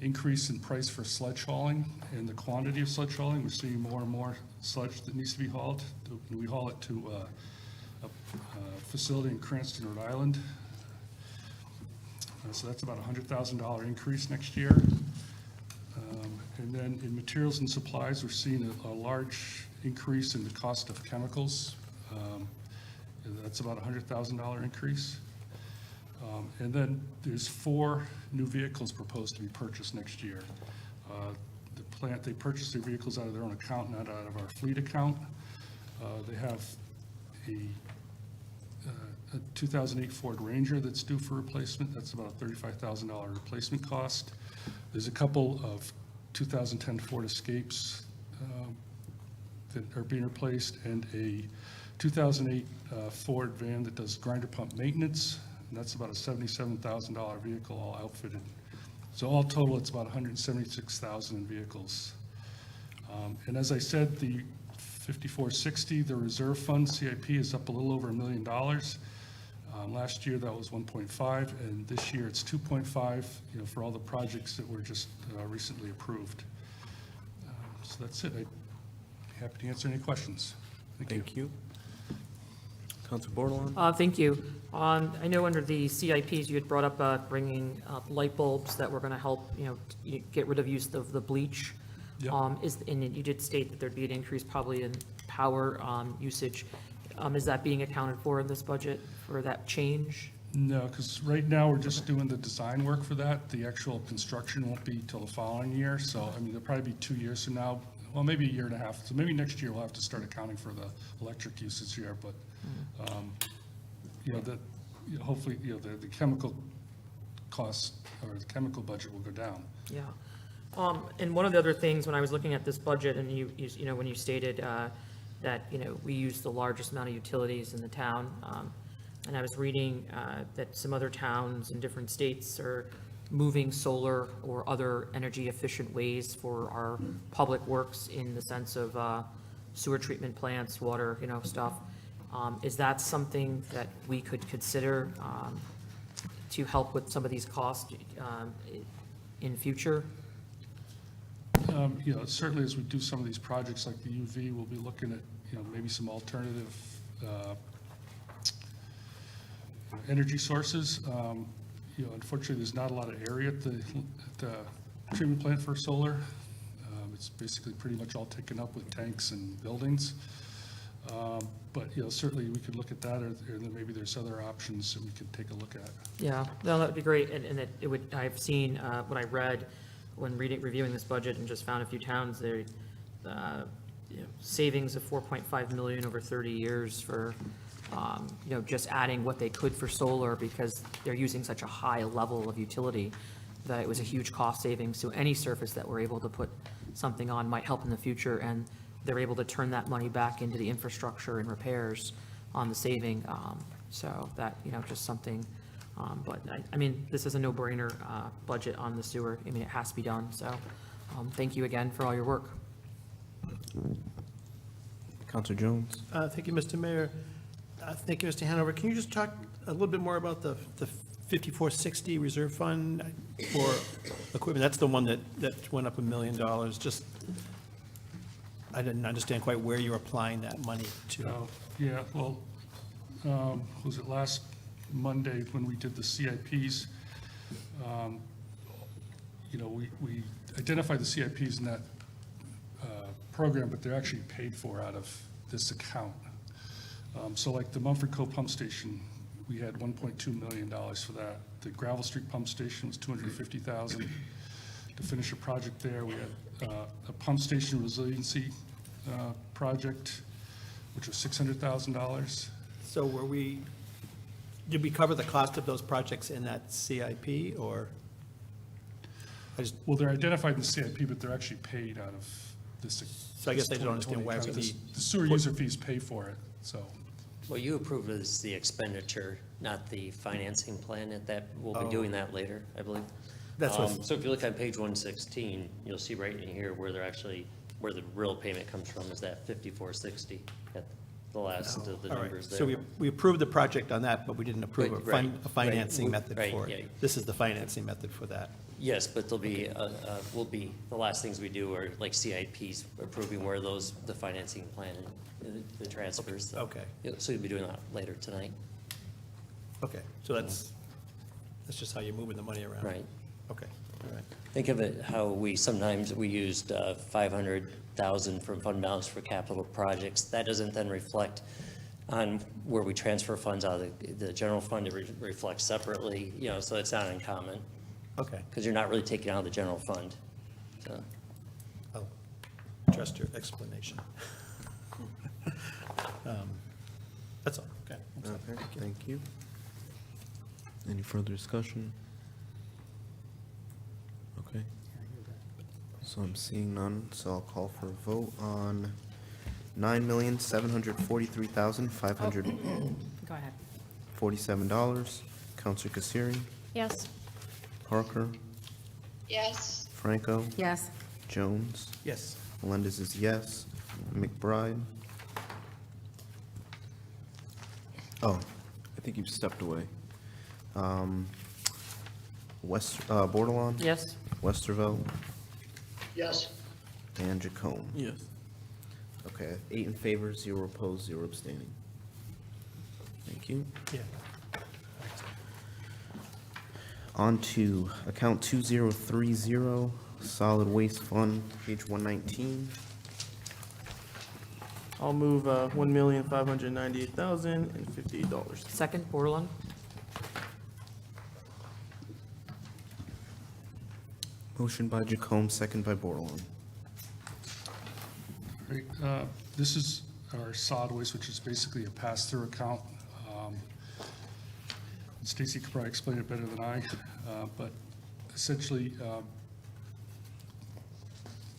increase in price for sledge hauling and the quantity of sledge hauling. We're seeing more and more sludge that needs to be hauled. We haul it to a facility in Cranston, Rhode Island. So that's about a $100,000 increase next year. And then in materials and supplies, we're seeing a large increase in the cost of chemicals. That's about a $100,000 increase. And then there's 4 new vehicles proposed to be purchased next year. The plant, they purchase their vehicles out of their own account, not out of our fleet account. They have a 2008 Ford Ranger that's due for replacement. That's about a $35,000 replacement cost. There's a couple of 2010 Ford Escapes that are being replaced, and a 2008 Ford van that does grinder pump maintenance, and that's about a $77,000 vehicle, all outfitted. So all total, it's about 176,000 in vehicles. And as I said, the 5460, the reserve fund CIP is up a little over $1 million. Last year, that was 1.5, and this year it's 2.5, for all the projects that were just recently approved. So that's it. I'd be happy to answer any questions. Thank you. Counselor Bordelon? Thank you. I know under the CIPs, you had brought up bringing light bulbs that were going to help, get rid of use of the bleach. Yep. And you did state that there'd be an increase probably in power usage. Is that being accounted for in this budget for that change? No, because right now, we're just doing the design work for that. The actual construction won't be till the following year. So, there'll probably be 2 years from now, well, maybe a year and a half. So maybe next year, we'll have to start accounting for the electric usage here. But, hopefully, the chemical costs or the chemical budget will go down. Yeah. And one of the other things, when I was looking at this budget, and when you stated that, we use the largest amount of utilities in the town, and I was reading that some other towns in different states are moving solar or other energy efficient ways for our public works in the sense of sewer treatment plants, water, stuff. Is that something that we could consider to help with some of these costs in future? Certainly as we do some of these projects like the UV, we'll be looking at, maybe some alternative energy sources. Unfortunately, there's not a lot of area at the treatment plant for solar. It's basically pretty much all taken up with tanks and buildings. But, certainly we could look at that, or then maybe there's other options that we could take a look at. Yeah, no, that would be great, and it would, I've seen, what I read when reviewing this budget and just found a few towns there, savings of $4.5 million over 30 years for, just adding what they could for solar because they're using such a high level of utility that it was a huge cost savings. So any surface that we're able to put something on might help in the future, and they're able to turn that money back into the infrastructure and repairs on the saving. So that, just something, but this is a no-brainer budget on the sewer. It has to be done. So thank you again for all your work. Counselor Jones? Thank you, Mr. Mayor. Thank you, Mr. Hanover. Can you just talk a little bit more about the 5460 reserve fund for equipment? That's the one that went up $1 million. Just, I didn't understand quite where you're applying that money to. Yeah, well, was it last Monday when we did the CIPs? We identified the CIPs in that program, but they're actually paid for out of this account. So like the Mumford Cove Pump Station, we had $1.2 million for that. The Gravel Street Pump Station was $250,000. To finish a project there, we had a pump station resiliency project, which was $600,000. So did we cover the cost of those projects in that CIP, or? Well, they're identified in the CIP, but they're actually paid out of this. So I guess I don't understand why we need. The sewer user fees pay for it, so. What you approved is the expenditure, not the financing plan we'll be doing that later, I believe. That's what. So if you look on page 116, you'll see right in here where where the real payment comes from is that 5460 at the last of the All right. numbers there. So we approved the project on that, but we didn't approve Right, a financing right, method right, for it. yeah. This is the financing method for that. Yes, but there'll be, the last things we do are like CIPs, approving where those, the financing plan and the transfers. Okay. So you'll be doing that later tonight, Okay, so that's just how you're moving the money around? right? Okay, all right. Think of it how we used 500,000 from fund balance for capital projects. That doesn't then reflect on where we transfer funds out of the general fund. It reflects separately, so it's not uncommon, Okay, because you're not really taking out of the general fund. So, I'll trust your explanation. That's all, okay. Okay, thank you. Any further discussion? Okay. So I'm seeing none, so I'll call for a vote on $9,743,547. Go ahead. Counselor Kasiri, Yes. Parker, Yes. Franco, Yes. Jones, Yes. Melendez is yes. McBride. Oh, I think you've stepped away. Bordelon, Yes? Westervelt, Yes. and Jacome. Yes. Okay, 8 in favor, 0 opposed, 0 abstaining. Thank you. Yeah. On to account 2030, Solid Waste Fund, page 119. I'll move $1,598,058. Second, Bordelon? Motion by Jacome, second by Bordelon. Right, this is our solid waste, which is basically a pass-through account. Stacy could probably explain it better than I, but essentially,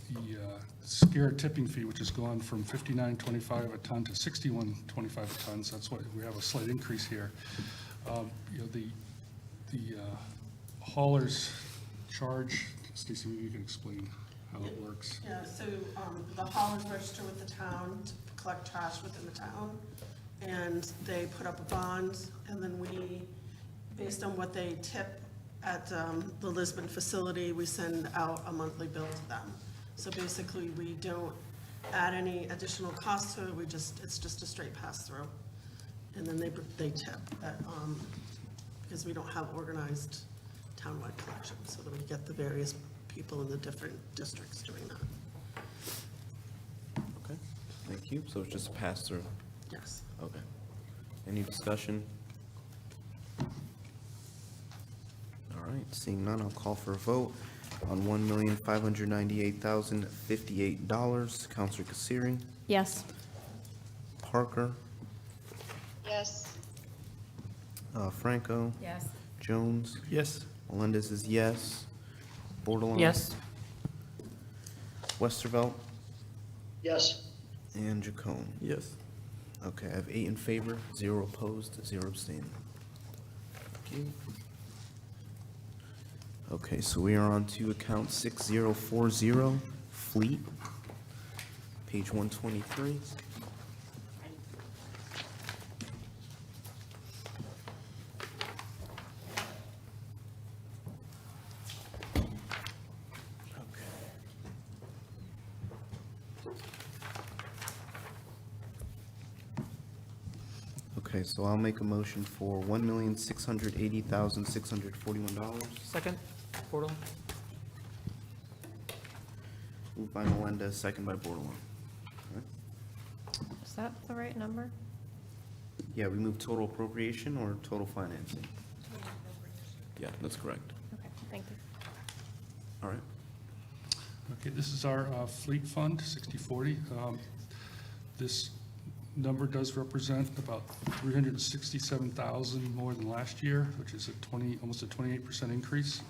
the scare tipping fee, which has gone from $59.25 a ton to $61.25 a ton, so that's why we have a slight increase here. The haulers charge, Stacy, maybe you can explain how it works. Yeah, so the haulers register with the town to collect trash within the town, and they put up a bond, and then we, based on what they tip at the Lisbon facility, we send out a monthly bill to them. So basically, we don't add any additional cost to it, it's just a straight pass-through. And then they tip at, because we don't have organized townwide collection, so that we get the various people in the different districts doing that. Okay, thank you. So it's just a pass-through. Yes. Okay. Any discussion? All right, seeing none, I'll call for a vote on $1,598,058. Counselor Kasiri, Yes. Parker, Yes. Franco, Yes. Jones, Yes. Melendez is yes. Bordelon. Yes? Westervelt, Yes. and Jacome. Yes. Okay, I have 8 in favor, 0 opposed, 0 abstaining. Thank you. Okay, so we are on to account 6040, Fleet, page 123. Okay, so I'll make a motion for $1,680,641. Second, Bordelon? Moved by Melendez, second by Bordelon. Is that the right number? Yeah, we moved total appropriation or total financing? Yeah, that's correct. Okay, thank you. All right. Okay, this is our fleet fund, 6040. This number does represent about 367,000 more than last year, which is almost a 28% increase.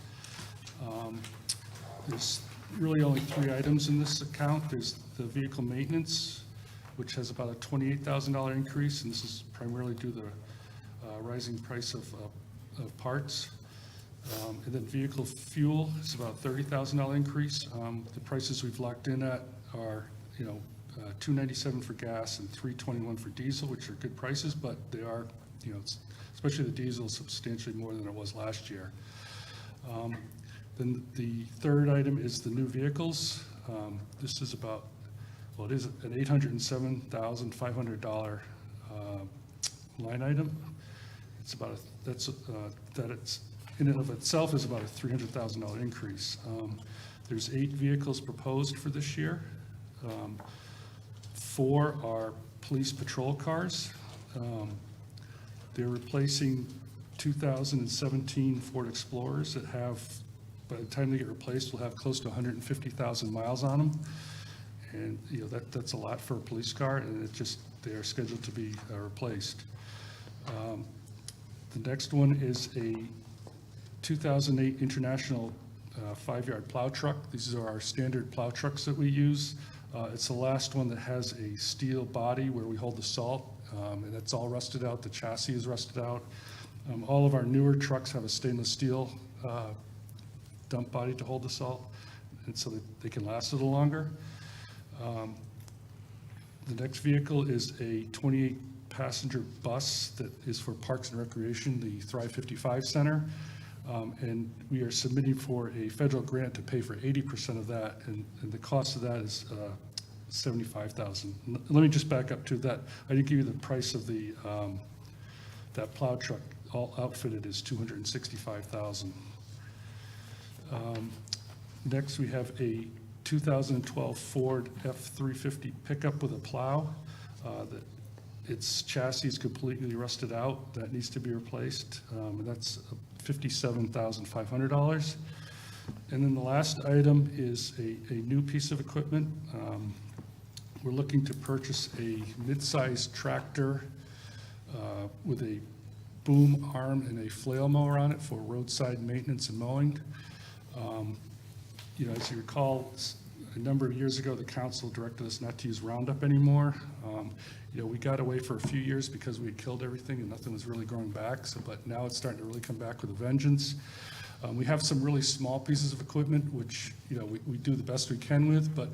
There's really only 3 items in this account. There's the vehicle maintenance, which has about a $28,000 increase, and this is primarily due to the rising price of parts. And then vehicle fuel is about a $30,000 increase. The prices we've locked in at are, $2.97 for gas and $3.21 for diesel, which are good prices, but they are, especially the diesel, substantially more than it was last year. Then the third item is the new vehicles. This is about, well, it is an $807,500 line item. It's about, that it's, in and of itself is about a $300,000 increase. There's 8 vehicles proposed for this year. 4 are police patrol cars. They're replacing 2017 Ford Explorers that have, by the time they get replaced, will have close to 150,000 miles on them. And, you know, that's a lot for a police car, and it just, they are scheduled to be replaced. The next one is a 2008 International 5-yard plow truck. These are our standard plow trucks that we use. It's the last one that has a steel body where we hold the salt, and it's all rusted out. The chassis is rusted out. All of our newer trucks have a stainless steel dump body to hold the salt, and so that they can last a little longer. The next vehicle is a 28-passenger bus that is for Parks and Recreation, the Thrive 55 Center. And we are submitting for a federal grant to pay for 80% of that, and the cost of that is $75,000. Let me just back up to that. I didn't give you the price of the that plow truck. All outfitted is $265,000. Next, we have a 2012 Ford F-350 pickup with a plow. That its chassis is completely rusted out. That needs to be replaced. And that's $57,500. And then the last item is a new piece of equipment. We're looking to purchase a mid-sized tractor with a boom arm and a flail mower on it for roadside maintenance and mowing. You know, as you recall, a number of years ago, the council directed us not to use Roundup anymore. You know, we got away for a few years because we had killed everything and nothing was really growing back. So, but now it's starting to really come back with a vengeance. We have some really small pieces of equipment, which, you know, we do the best we can with, but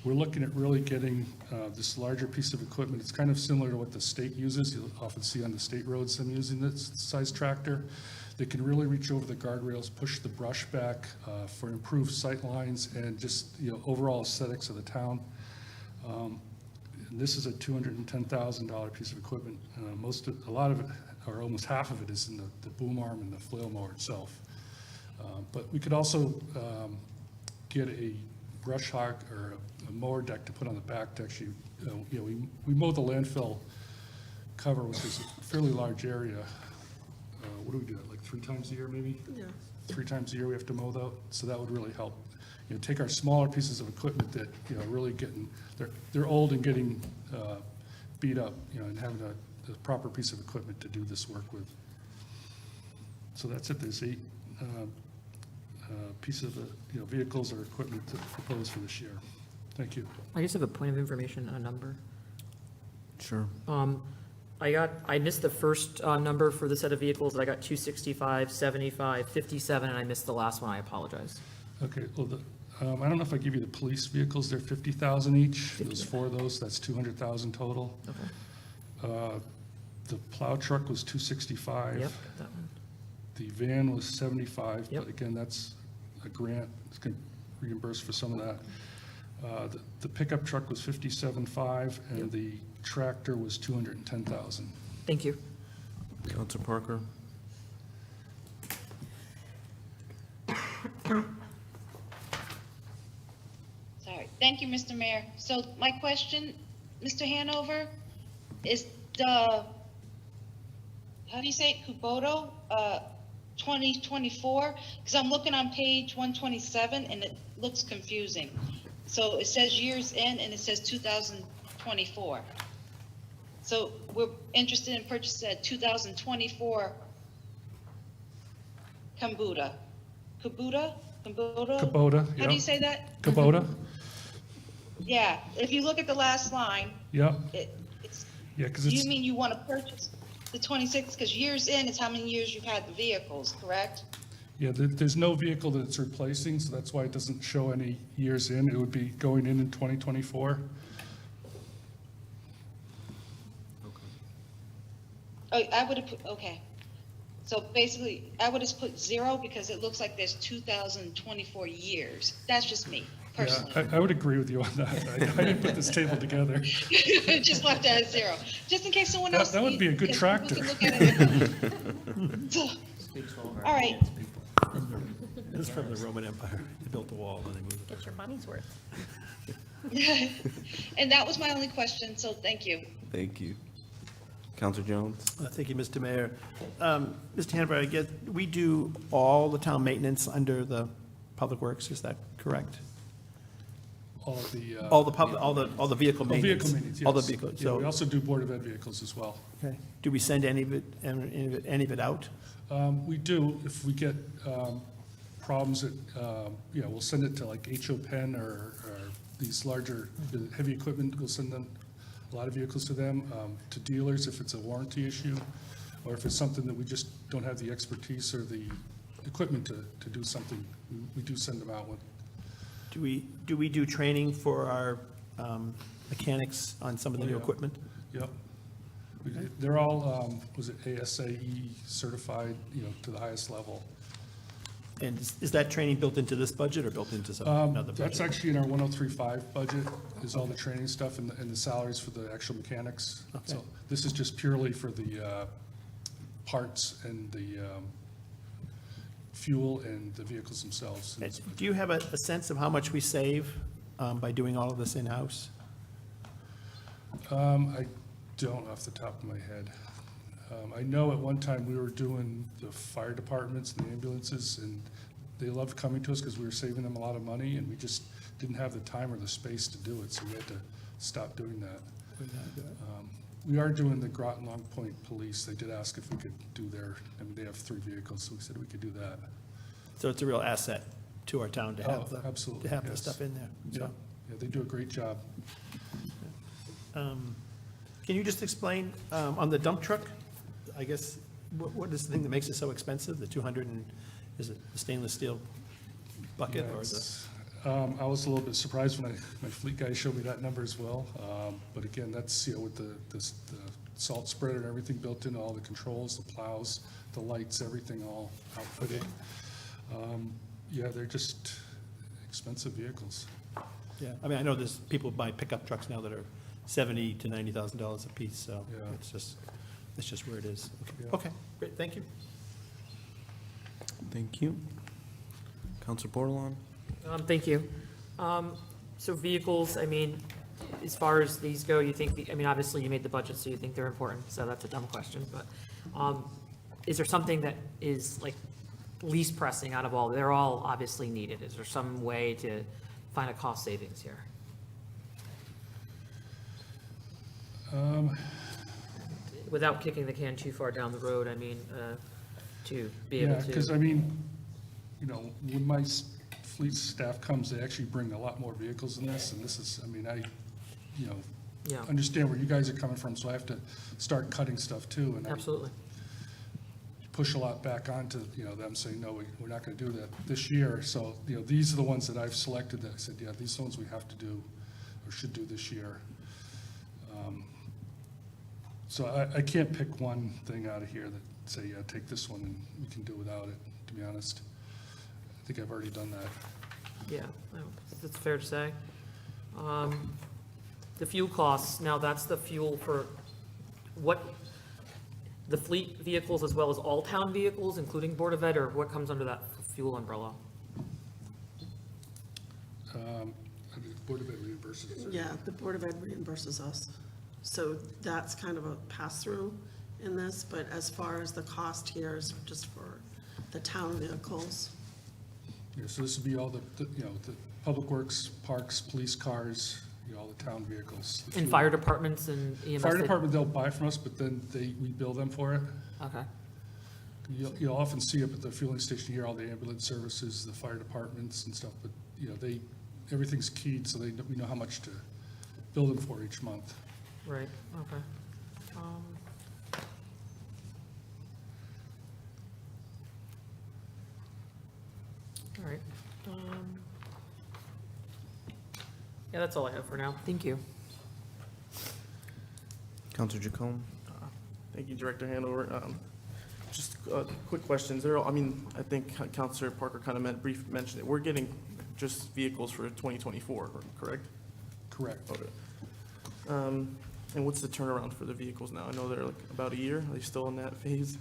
we're looking at really getting this larger piece of equipment. It's kind of similar to what the state uses. You'll often see on the state roads them using this size tractor. They can really reach over the guardrails, push the brush back for improved sight lines and just, you know, overall aesthetics of the town. And this is a $210,000 piece of equipment. A lot of it, or almost half of it, is in the boom arm and the flail mower itself. But we could also get a brush hog or a mower deck to put on the back to actually, you know, we mow the landfill cover, which is a fairly large area. What do we do, like 3 times a year maybe? Yeah. 3 times a year we have to mow that, so that would really help. You know, take our smaller pieces of equipment that, you know, really getting, they're old and getting beat up, you know, and having a proper piece of equipment to do this work with. So that's it. There's 8 pieces of, you know, vehicles or equipment to propose for this year. Thank you. I just have a point of information, a number. Sure. I missed the first number for the set of vehicles. I got 265, 75, 57, and I missed the last one. I apologize. Okay, well, I don't know if I give you the police vehicles. They're 50,000 each. There's 4 of those. That's 200,000 total. Okay. The plow truck was 265. Yep, got that one. The van was 75, Yep. but again, that's a grant. It's going to reimburse for some of that. The pickup truck was 57.5, and Yep. the tractor was 210,000. Thank you. Counselor Parker? Sorry. Thank you, Mr. Mayor. So my question, Mr. Hanover, is the, how do you say it, Kubota, 2024? Because I'm looking on page 127 and it looks confusing. So it says years in and it says 2024. So we're interested in purchasing a 2024 Kubota. Kubota? Kubota, How do yeah. you say that? Kubota, Yeah, if you look at the last line, yeah, it's, yeah, because you it's, mean you want to purchase the 26, because years in is how many years you've had the vehicles, correct? yeah, there's no vehicle that it's replacing, so that's why it doesn't show any years in. It would be going in 2024. Oh, I would have, okay. So basically, I would just put 0 because it looks like there's 2024 years. That's just me, Yeah, personally. I would agree with you on that. I didn't put this table together. Just left it at 0, just in case someone else. That would be a good because people tractor. can look at it. So, all right, This is from the Roman Empire. They built the wall and they moved it. Get your money's worth. and that was my only question, so thank you. Thank you. Counselor Jones? Thank you, Mr. Mayor. Mr. Hanover, I guess we do all the town maintenance under the Public Works, is that correct? All the. All the vehicle Oh, maintenance? vehicle maintenance, yes. All the vehicles, Yeah, we so, also do Board of Ed vehicles as well. okay. Do we send any of it out? We do, if we get problems that, we'll send it to like HO Penn or these larger, the heavy equipment, we'll send them, a lot of vehicles to them, to dealers if it's a warranty issue, or if it's something that we just don't have the expertise or the equipment to do something, we do send them out with. Do we do training for our mechanics on some of the Oh, new yeah. equipment? Yep. They're all, was it ASAE certified, to the highest level. And is that training built into this budget or built into some another budget? That's actually in our 1035 budget, is all the training stuff and the salaries for the actual mechanics. Okay. So this is just purely for the parts and the fuel and the vehicles themselves. Do you have a sense of how much we save by doing all of this in-house? I don't off the top of my head. I know at one time we were doing the fire departments and the ambulances, and they loved coming to us because we were saving them a lot of money, and we just didn't have the time or the space to do it, so we had to stop doing that. We are doing the Groton Long Point Police. They did ask if we could do they have 3 vehicles, so we said we could do that. So it's a real asset to our town to have Oh, absolutely, to have the yes. stuff in there. Yeah, So, yeah, they do a great job. can you just explain, on the dump truck, I guess, what is the thing that makes it so expensive? The 200 and, is it the stainless steel bucket Yeah, or the? it's, I was a little bit surprised when my fleet guy showed me that number as well. But again, that's, with the salt spreader and everything built into all the controls, the plows, the lights, everything all outfitted. Yeah, they're just expensive vehicles. Yeah, I mean, I know there's people buy pickup trucks now that are $70,000 to $90,000 a piece, so Yeah. it's just where it is. Yeah. Okay, great, thank you. Thank you. Counselor Bordelon? Thank you. So vehicles, I mean, as far as these go, you think, obviously you made the budget, so you think they're important, so that's a dumb question, but is there something that is like least pressing out of all? They're all obviously needed. Is there some way to find a cost savings here? Without kicking the can too far down the road, to be able Yeah, to. because when my fleet staff comes, they actually bring a lot more vehicles than this, and this is, Yeah, understand where you guys are coming from, so I have to start cutting stuff too, and I absolutely. push a lot back onto, them saying, no, we're not gonna do that this year. So, these are the ones that I've selected that I said, yeah, these are the ones we have to do, or should do this year. So I can't pick one thing out of here that say, yeah, take this one and we can do without it, to be honest. I think I've already done that. Yeah, that's fair to say. The fuel costs, now that's the fuel for what, the fleet vehicles as well as all town vehicles, including Board of Ed, or what comes under that fuel umbrella? Board of Ed reimburses. Yeah, the Board of Ed reimburses us. So that's kind of a pass-through in this, but as far as the cost here is just for the town vehicles. Yeah, so this would be all the public works, parks, police cars, all the town vehicles. The And fuel. fire departments and EMS? Fire department, they'll buy from us, but then we bill them for it. Okay, You'll often see up at the fueling station here, all the ambulance services, the fire departments and stuff, but, everything's keyed, so we know how much to bill them for each month. right, okay. All right. Yeah, that's all I have for now. Thank you. Counselor Jacome? Thank you, Director Hanover. Just quick questions. There, I mean, I think Counselor Parker kind of mentioned it. We're getting just vehicles for 2024, correct? Correct. Okay. And what's the turnaround for the vehicles now? I know they're like about a year. Are they still in that phase?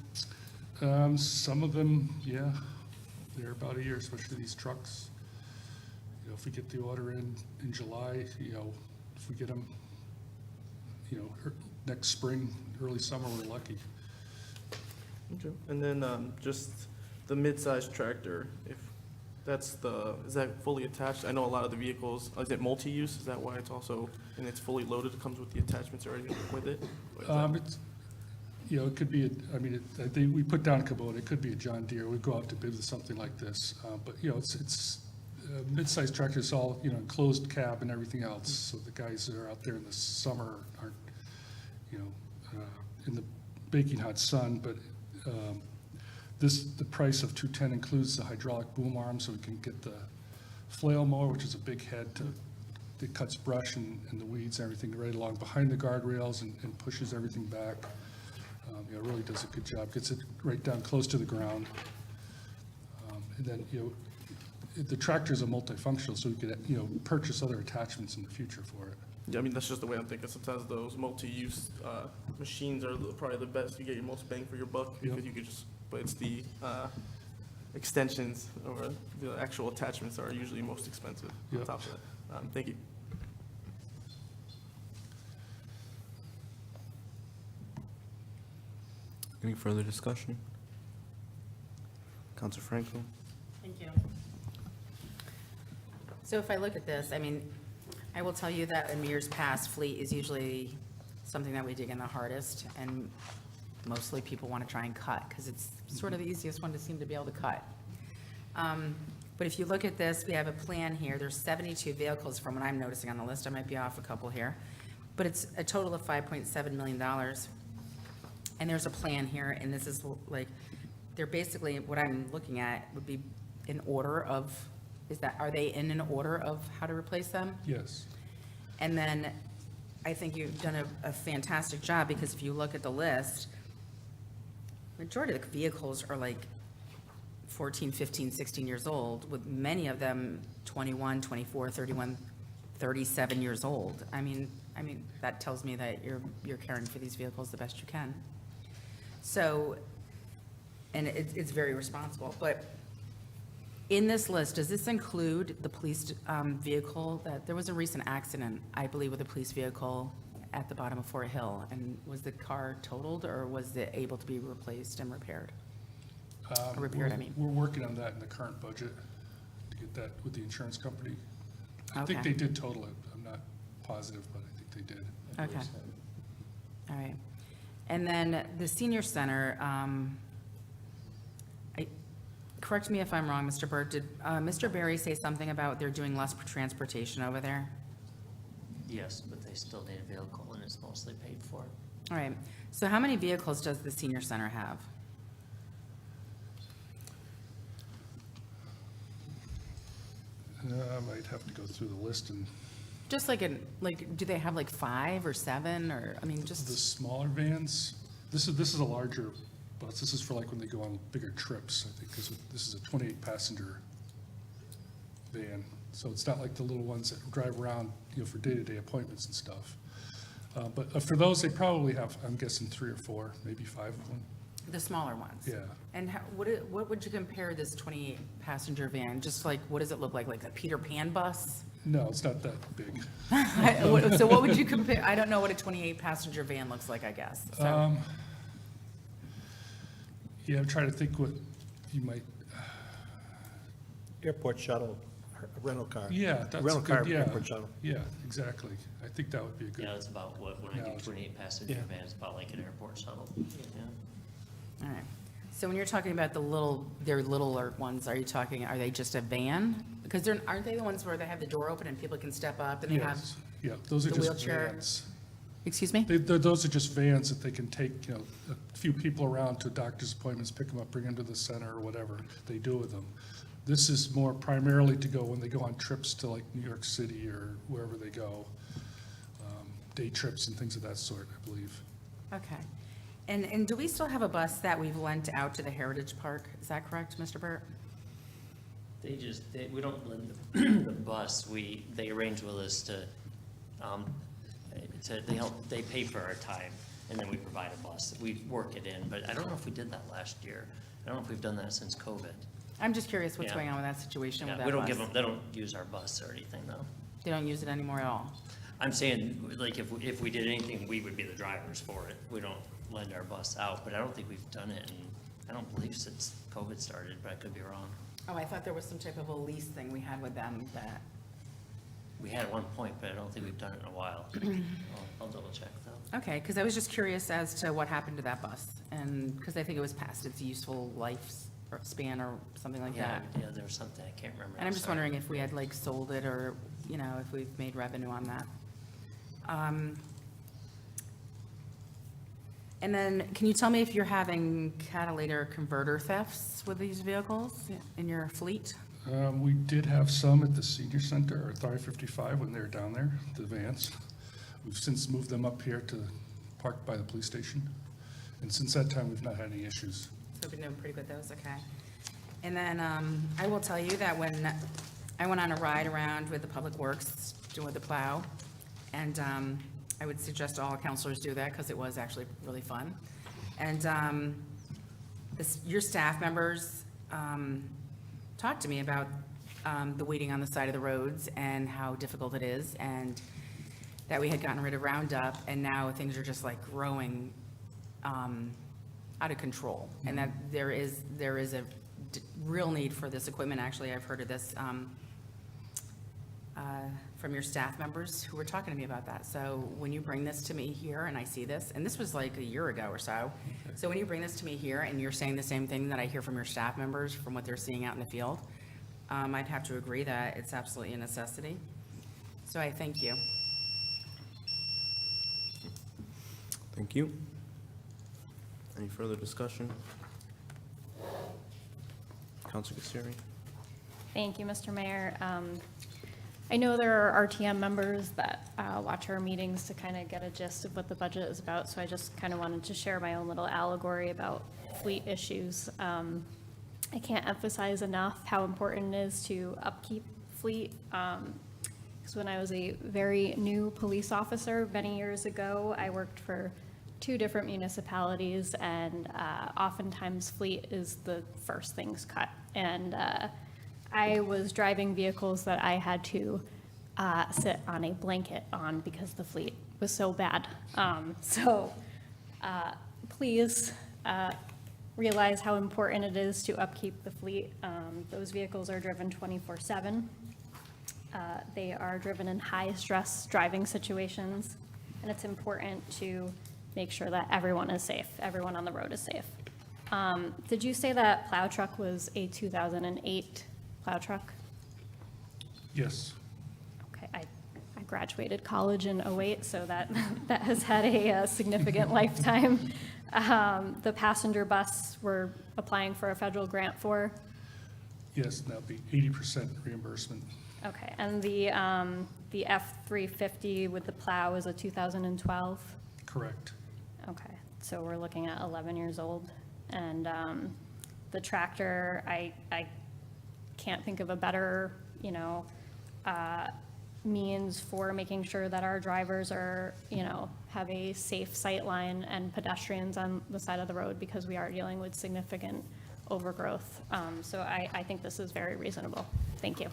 Some of them, yeah, they're about a year, especially these trucks. You know, if we get the order in July, you know, if we get them, you know, next spring, early summer, we're lucky. Okay. And then just the mid-size tractor, if that's is that fully attached? I know a lot of the vehicles, is it multi-use? Is that why it's also, and it's fully loaded, it comes with the attachments already with it? It's, you know, it could be, I think we put down Kubota, it could be a John Deere, we go out to bid with something like this. But, you know, it's mid-sized tractors, all, you know, enclosed cab and everything else. So the guys that are out there in the summer aren't, you know, in the baking hot sun. But the price of 210 includes the hydraulic boom arm, so we can get the flail mower, which is a big head that cuts brush and the weeds and everything right along behind the guardrails and pushes everything back. You know, really does a good job, gets it right down close to the ground. And then, you know, the tractors are multifunctional, so we could, you know, purchase other attachments in the future for it. Yeah, I mean, that's just the way I'm thinking. Sometimes those multi-use machines are probably the best. You get your most bang for your buck because you could just, but it's the extensions or the actual attachments are usually most expensive on Yep. top of that. Thank you. Any further discussion? Counselor Franklin? Thank you. So if I look at this, I mean, I will tell you that in years past, fleet is usually something that we dig in the hardest, and mostly people want to try and cut, because it's sort of the easiest one to seem to be able to cut. But if you look at this, we have a plan here, there's 72 vehicles from what I'm noticing on the list, I might be off a couple here, but it's a total of $5.7 million. And there's a plan here, and this is like, they're basically, what I'm looking at would be in order of, are they in an order of how to replace them? Yes. And then I think you've done a fantastic job, because if you look at the list, majority of the vehicles are like 14, 15, 16 years old, with many of them 21, 24, 31, 37 years old. I mean, that tells me that you're caring for these vehicles the best you can. So, and it's very responsible, but in this list, does this include the police vehicle? That there was a recent accident, I believe, with a police vehicle at the bottom of Fort Hill, and was the car totaled, or was it able to be replaced and repaired? Or repaired, I mean. We're working on that in the current budget to get that with the insurance company. I think Okay. they did total it. I'm not positive, but I think they did. Okay. All right. And then the senior center, correct me if I'm wrong, Mr. Burt, did Mr. Berry say something about they're doing less transportation over there? Yes, but they still need a vehicle, and it's mostly paid for. All right. So how many vehicles does the senior center have? I might have to go through the list, and Just like do they have like 5 or 7, or, I mean, the just, smaller vans, this is a larger bus. This is for like when they go on bigger trips, I think, because this is a 28-passenger van. So it's not like the little ones that drive around, you know, for day-to-day appointments and stuff. But for those, they probably have, I'm guessing, 3 or 4, maybe 5 of them. the smaller ones? Yeah. And what would you compare this 28-passenger van, just like, what does it look like a Peter Pan bus? No, it's not that big. So what would you compare, I don't know what a 28-passenger van looks like, I guess. So, Yeah, I'm trying to think what you might, Airport shuttle, a rental car. yeah, that's Rental car, good, yeah. airport shuttle. Yeah, exactly. I think that would be a good. Yeah, it's about what, when I do analogy. 28-passenger Yeah. van, it's about like an airport shuttle. Yeah. all right. So when you're talking about their littler ones, are they just a van? Because aren't they the ones where they have the door open and people can step up and they have, Yes, yeah, those are the just wheelchair- vans. excuse me? Those are just vans that they can take, you know, a few people around to doctor's appointments, pick them up, bring them to the center or whatever they do with them. This is more primarily to go when they go on trips to like New York City or wherever they go, day trips and things of that sort, I believe. Okay. And do we still have a bus that we've lent out to the Heritage Park? Is that correct, Mr. Burt? We don't lend the bus, they arrange with us they pay for our time, and then we provide a bus. We work it in, but I don't know if we did that last year. I don't know if we've done that since COVID. I'm just curious what's Yeah. going on with that situation with Yeah, that we don't bus. give them, they don't use our bus or anything, though. They don't use it anymore at all? I'm saying, like, if we did anything, we would be the drivers for it. We don't lend our bus out, but I don't think we've done it, and I don't believe since COVID started, but I could be wrong. Oh, I thought there was some type of a lease thing we had with them that, We had at one point, but I don't think we've done it in a while. I'll double check, though. okay, because I was just curious as to what happened to that bus. And, because I think it was past its useful lifespan or something like Yeah, that. yeah, there was something, I can't remember. And I'm just sorry. wondering if we had like sold it or, you know, if we've made revenue on that. And then, can you tell me if you're having catalytic converter thefts with these vehicles in your fleet? We did have some at the senior center, or 555, when they were down there, the vans. We've since moved them up here to park by the police station. And since that time, we've not had any issues. So we've been doing pretty good with those, okay. And then I will tell you that when I went on a ride around with the Public Works, doing the plow, and I would suggest all counselors do that because it was actually really fun. And your staff members talked to me about the waiting on the side of the roads and how difficult it is, and that we had gotten rid of Roundup, and now things are just like growing out of control, and that there is a real need for this equipment. Actually, I've heard of this from your staff members who were talking to me about that. So when you bring this to me here and I see this, and this was like a year ago or so, so when you bring this to me here and you're saying the same thing that I hear from your staff members from what they're seeing out in the field, I'd have to agree that it's absolutely a necessity. So I thank you. Thank you. Any further discussion? Counselor Kassiri? Thank you, Mr. Mayor. I know there are RTM members that watch our meetings to kind of get a gist of what the budget is about, so I just kind of wanted to share my own little allegory about fleet issues. I can't emphasize enough how important it is to upkeep fleet. Because when I was a very new police officer many years ago, I worked for 2 different municipalities, and oftentimes fleet is the first things cut. And I was driving vehicles that I had to sit on a blanket on because the fleet was so bad. Please realize how important it is to upkeep the fleet. Those vehicles are driven 24/7. They are driven in high-stress driving situations, and it's important to make sure that everyone is safe, everyone on the road is safe. Did you say that plow truck was a 2008 plow truck? Yes. Okay, I graduated college in '08, so that has had a significant lifetime. The passenger bus we're applying for a federal grant for. Yes, that'll be 80% reimbursement. Okay, and the F-350 with the plow is a 2012? Correct. Okay, so we're looking at 11 years old. And the tractor, I can't think of a better, means for making sure that our drivers are, have a safe sight line and pedestrians on the side of the road, because we are dealing with significant overgrowth. So I think this is very reasonable. Thank you.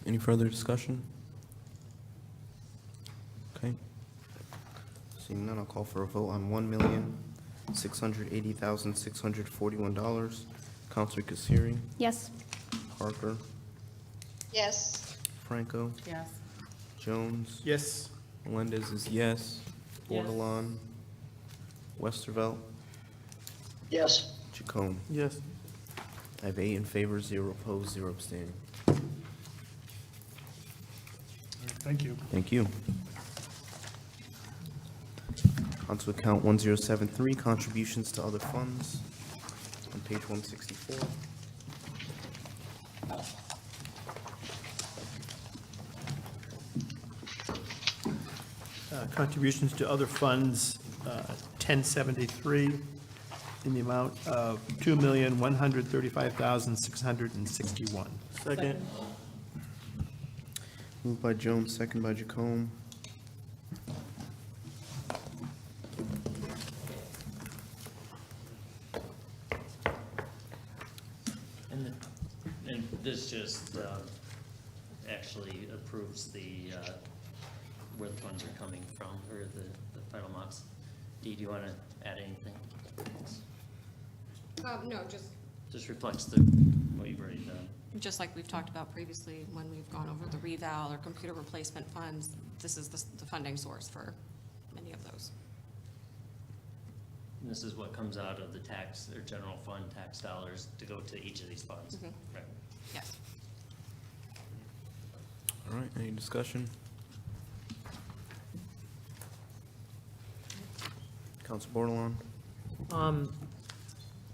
Any further discussion? Okay. Seeing none, I'll call for a vote on $1,680,641. Counselor Kassiri? Yes. Parker? Yes. Franco? Yes. Jones? Yes. Melendez is yes. Yes. Bordelon? Westervelt? Yes. Chacon? Yes. I have 8 in favor, 0 opposed, 0 abstaining. All right, thank you. Thank you. On to account 1073, contributions to other funds, on page 164. contributions to other funds, 1073, in the amount of $2,135,661. Second. Moved by Jones, second by Jacome. And this just actually approves the, where the funds are coming from, or the final amounts. Dee, do you want to add anything? No, just, Just reflects the, what you've already done. just like we've talked about previously, when we've gone over the reval or computer replacement funds, this is the funding source for many of those. And this is what comes out of the tax, or general fund tax dollars to go to each of these funds. Mhm. Right. Yes. All right, any discussion? Council Bordelon?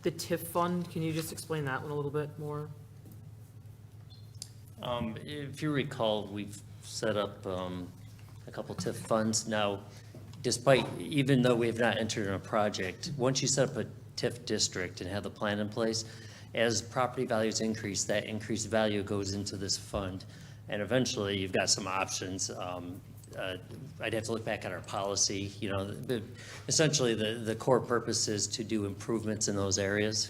The TIF fund, can you just explain that one a little bit more? If you recall, we've set up a couple TIF funds. Now, even though we have not entered in a project, once you set up a TIF district and have the plan in place, as property values increase, that increased value goes into this fund. And eventually, you've got some options. I'd have to look back at our policy, essentially, the core purpose is to do improvements in those areas.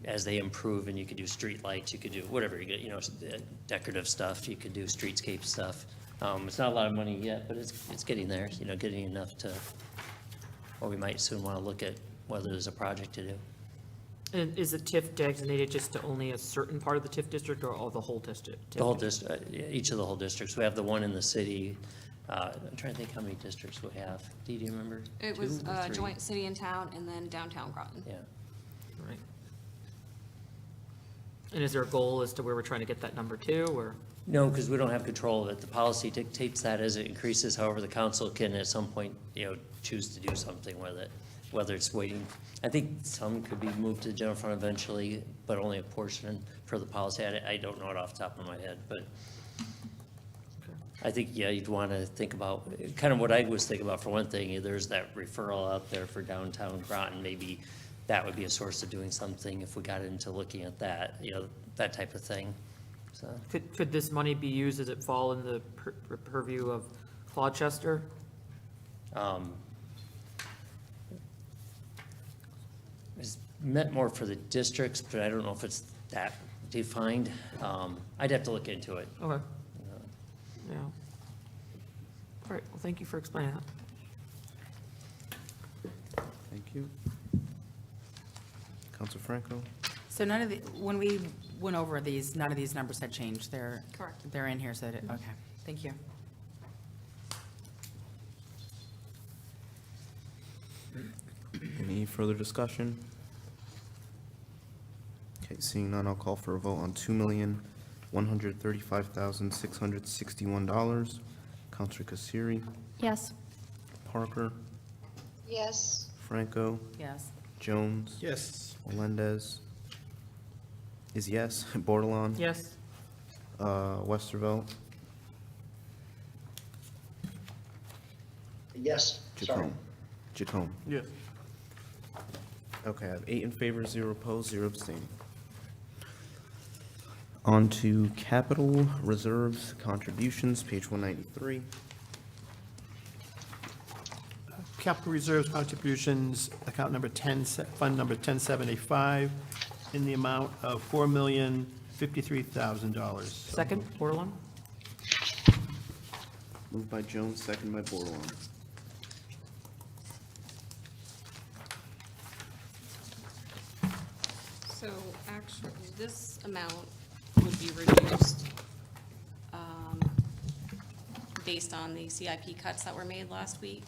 As they improve, and you could do street lights, you could do whatever, decorative stuff, you could do streetscape stuff. It's not a lot of money yet, but it's getting there, getting enough to, or we might soon want to look at whether there's a project to do. And is the TIF designated just to only a certain part of the TIF district or all the whole district? The whole district, each of the whole districts. We have the one in the city. I'm trying to think how many districts we have. Dee, do you remember? It was 2 or 3? joint city and town, and then downtown Groton. Yeah. Right. And is there a goal as to where we're trying to get that number to, or? No, because we don't have control of it. The policy dictates that as it increases. However, the council can at some point, choose to do something with it, whether it's waiting. I think some could be moved to the general fund eventually, but only a portion for the policy. I don't know it off the top of my head, but I think, you'd want to think about, kind of what I was thinking about for one thing, there's that referral out there for downtown Groton. Maybe that would be a source of doing something if we got into looking at that, that type of thing, so. Could this money be used, does it fall in the purview of Gloucester? It's meant more for the districts, but I don't know if it's that defined. I'd have to look into it. Okay. Yeah. All right, well, thank you for explaining that. Thank you. Council Franco? So when we went over these, none of these numbers had changed. Correct. They're in here, so, okay, thank you. Any further discussion? Okay, seeing none, I'll call for a vote on $2,135,661. Counselor Kasiri, Yes. Parker, Yes. Franco, Yes. Jones, Yes. Melendez is yes. Bordelon, Yes? Westervelt, Yes, sorry. Jacome. Yes. Okay, I have 8 in favor, 0 opposed, 0 abstaining. On to capital reserves contributions, page 193. Capital reserves contributions, account number 10, fund number 1075, in the amount of $4,053,000. Second, Bordelon? Moved by Jones, second by Bordelon. So actually, this amount would be reduced based on the CIP cuts that were made last week.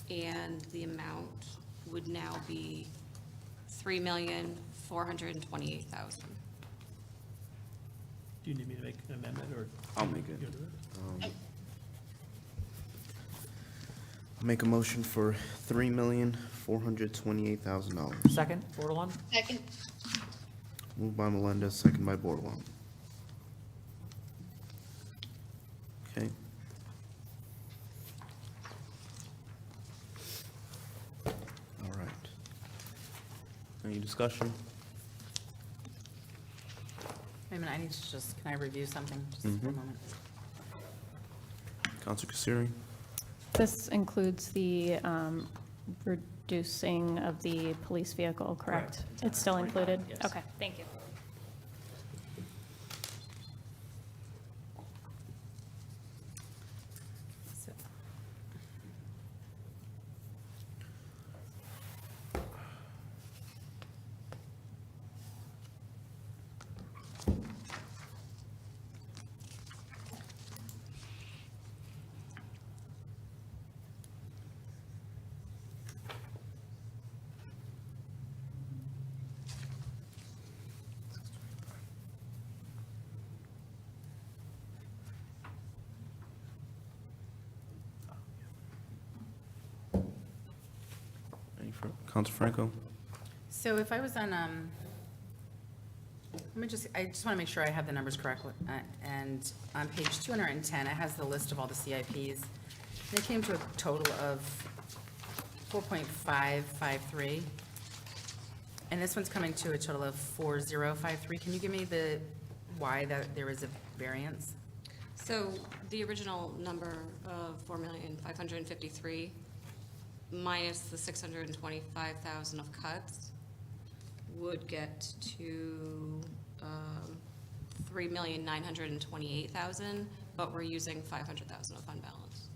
And the amount would now be $3,428,000. Do you need me to make an amendment, or? I'll make it. You'll do it? I'll make a motion for $3,428,000. Second, Bordelon? Second. Moved by Melendez, second by Bordelon. Okay. Any discussion? Wait a minute, I need to just, can I review something just for a Mhm. moment? Counselor Kasiri? This includes the reducing of the police vehicle, correct? Correct. It's It's still 125, included? yes. Okay, thank you. So- Counselor Franco? So if I was on, I just want to make sure I have the numbers correctly. And on page 210, it has the list of all the CIPs. And it came to a total of 4.553. And this one's coming to a total of 4053. Can you give me the, why that there is a variance? So the original number of 4,553,000 minus the 625,000 of cuts would get to 3,928,000, but we're using 500,000 of fund balance.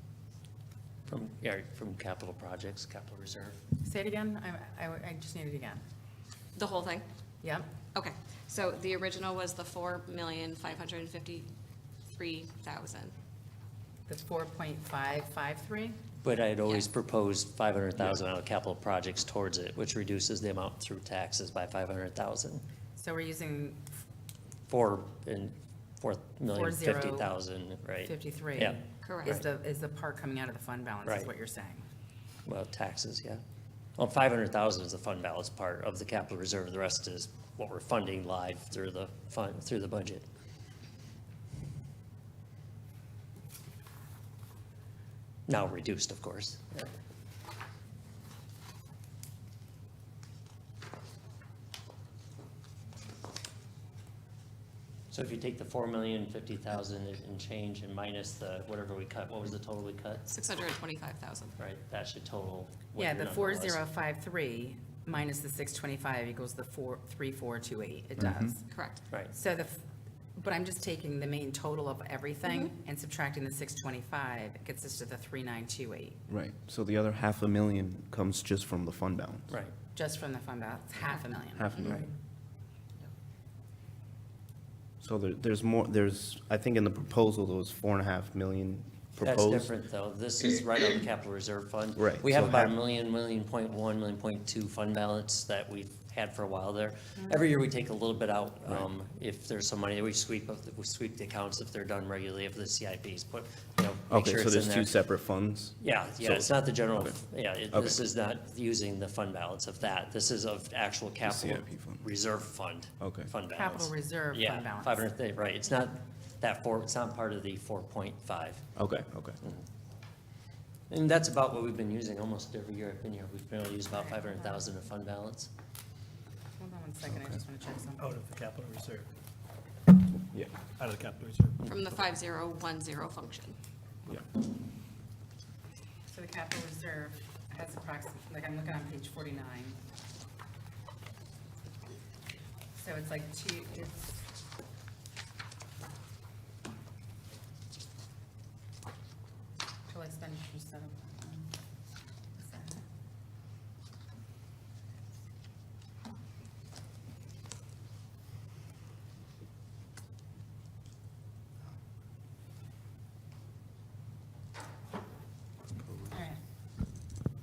From capital projects, capital reserve. Say it again. I just need it again. The whole thing? Yep. Okay, so the original was the 4,553,000. That's 4.553? But I had always proposed 500,000 out of capital projects towards it, which reduces the amount through taxes by 500,000. So we're using 4,050,000, right? 53. Yeah, Correct. Is the part coming out of the fund balance, is Right. what you're saying? well, taxes, yeah. Well, 500,000 is the fund balance part of the capital reserve. The rest is what we're funding live through the fund, through the budget. Now reduced, of course. Yeah. So if you take the 4,050,000 and change and minus the, whatever we cut, what was the total we cut? 625,000. Right, that should total what Yeah, your the number was. 4053 minus the 625 equals the 3428. It does. Correct. Right, So but I'm just taking the main total of everything and subtracting the 625, it gets us to the 3928, Right, so the other 500,000 comes just from the fund balance? right. just from the fund balance, 500,000. 500,000. So there's more, I think in the proposal, there was 4.5 million That's proposed. different, though. This is right on the capital reserve fund. Right, We have so about half- $1 million, $1.1 million, $1.2 fund balance that we've had for a while there. Every year, we take a little bit out. If there's some money, we sweep the accounts if they're done regularly, if the CIPs, put, make Okay, sure so it's there's in two there. separate funds? Yeah, So- it's not the general, Okay. this is not using the fund balance of that. This is of actual capital CIP fund. reserve fund. Okay. Fund balance. Capital reserve fund Yeah, balance. 500, right. It's not it's not part of the 4.5. Okay, okay. And that's about what we've been using almost every year I've been here. We've been able to use about 500,000 of fund balance. Hold on one second, I just want to check something. Out of the capital reserve, Yeah, out of the capital reserve. From the 5010 function. yeah. So the capital reserve has approximately, like I'm looking on page 49. So it's like total expenditures set up. What's that? All right.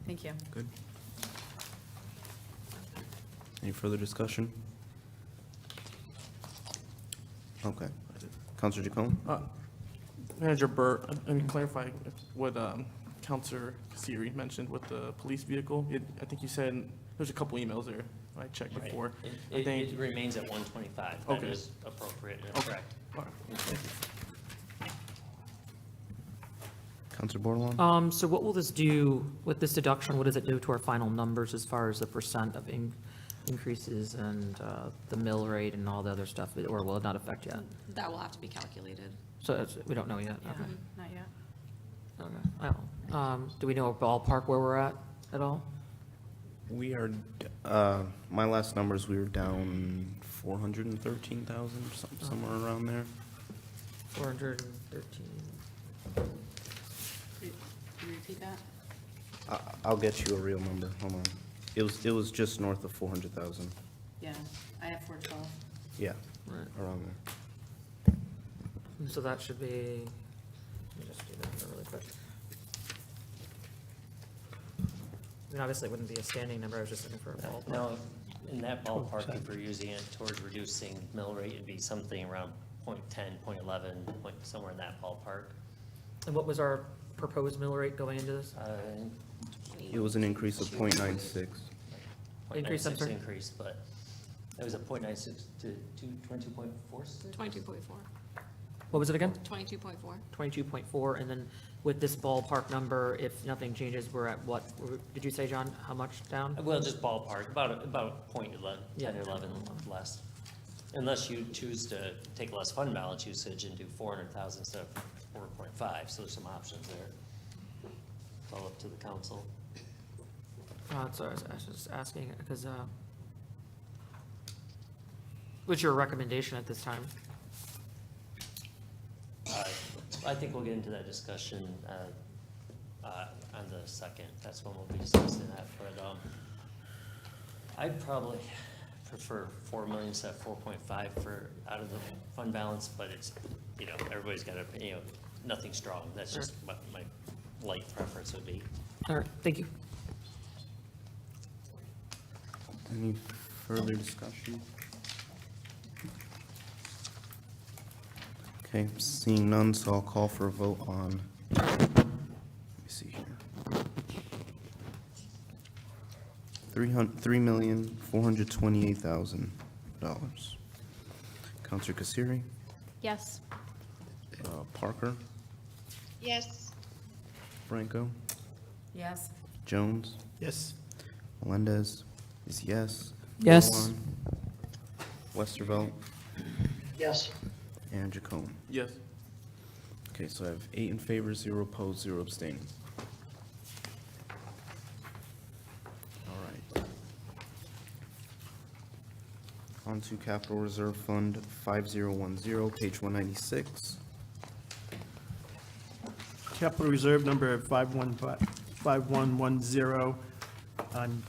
Thank you. Good. Any further discussion? Okay. Counselor Jacome? Manager Burt, let me clarify what Counselor Kasiri mentioned with the police vehicle. I think you said, there's a couple emails there I checked Right. before. I It think, remains at 125. That Okay. is appropriate and Okay. correct. all right. Counselor Bordelon? So what will this do with this deduction? What does it do to our final numbers as far as the percent of increases and the mill rate and all the other stuff, or will it not affect yet? That will have to be calculated. So we don't know yet? Yeah, Okay. not yet. Okay. I don't. Do we know a ballpark where we're at all? We are, my last numbers, we were down 413,000, somewhere around there. 413. Can you repeat that? I'll get you a real number, hold on. It was just north of 400,000, Yeah, I have 412. yeah, Right. around there. So that should be, let me just do that here really quick. I mean, obviously it wouldn't be a standing number, I was just looking for a ballpark. Now, in that ballpark, if we're using it towards reducing mill rate, it'd be something around 0.10, 0.11, somewhere in that ballpark. And what was our proposed mill rate going into this? It was an increase of 0.96. Increase, I'm 0.96 sorry? increase, but it was a 0.96 to 22.46? 22.4. What was it again? 22.4. 22.4, and then with this ballpark number, if nothing changes, we're at what? Did you say, John, how much down? Well, just ballpark, about 0.11, Yeah. 10 or 11 less. Unless you choose to take less fund balance usage and do 400,000 instead of 4.5, so there's some options there. It's all up to the council. So I was just asking, because, what's your recommendation at this time? I think we'll get into that discussion on the second. That's when we'll be discussing that. But I'd probably prefer 4 million instead of 4.5 for out of the fund balance. But it's, you know, everybody's got to, you know, nothing strong. That's just what my light preference would be. All right, thank you. Any further discussion? Okay, seeing none, so I'll call for a vote on, let me see here. $3,428,000. Counselor Kasiri, Yes. Parker, Yes. Franco, Yes. Jones, Yes. Melendez is yes. Yes. Bordelon, Westervelt, Yes. and Jacome. Yes. Okay, so I have 8 in favor, 0 opposed, 0 abstaining. All right. On to Capital Reserve Fund 5010, page 196. Capital Reserve number 5110,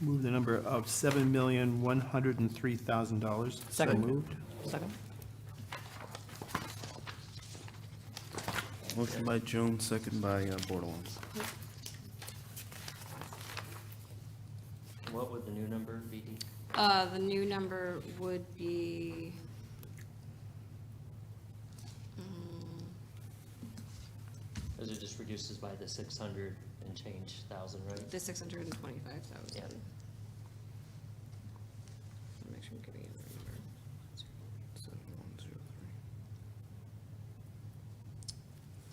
move the number of $7,103,000. Second. So moved. Second? Motion by Jones, second by Bordelon. What would the new number be? The new number would be, Because it just reduces by the 600 and change thousand, right? the 625,000. Yeah. Make sure I'm giving you the right number. 7103.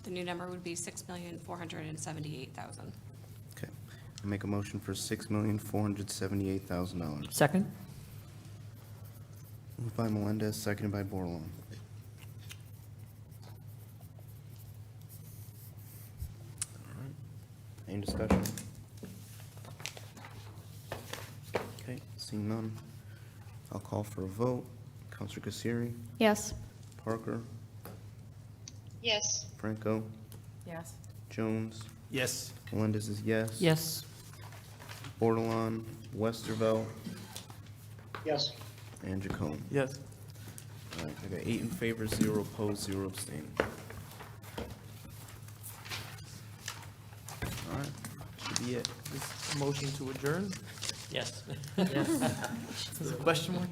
The new number would be 6,478,000. Okay, I make a motion for $6,478,000. Second? Moved by Melendez, seconded by Bordelon. All right. Any discussion? Okay, seeing none, I'll call for a vote. Counselor Kasiri, Yes. Parker, Yes. Franco, Yes. Jones, Yes. Melendez is yes. Yes. Bordelon, Westervelt, Yes. and Jacome. Yes. All right, I got 8 in favor, 0 opposed, 0 abstaining. All right, should be it. This motion to adjourn? Yes. Yes. Is this a question mark?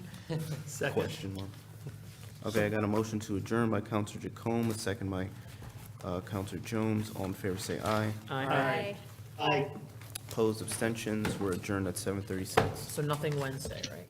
Second. Question one. Okay, I got a motion to adjourn by Counselor Jacome, a second by Counselor Jones. All in favor, say aye. Aye. Aye. Opposed, abstentions, we're adjourned at 7:36. So nothing Wednesday, right?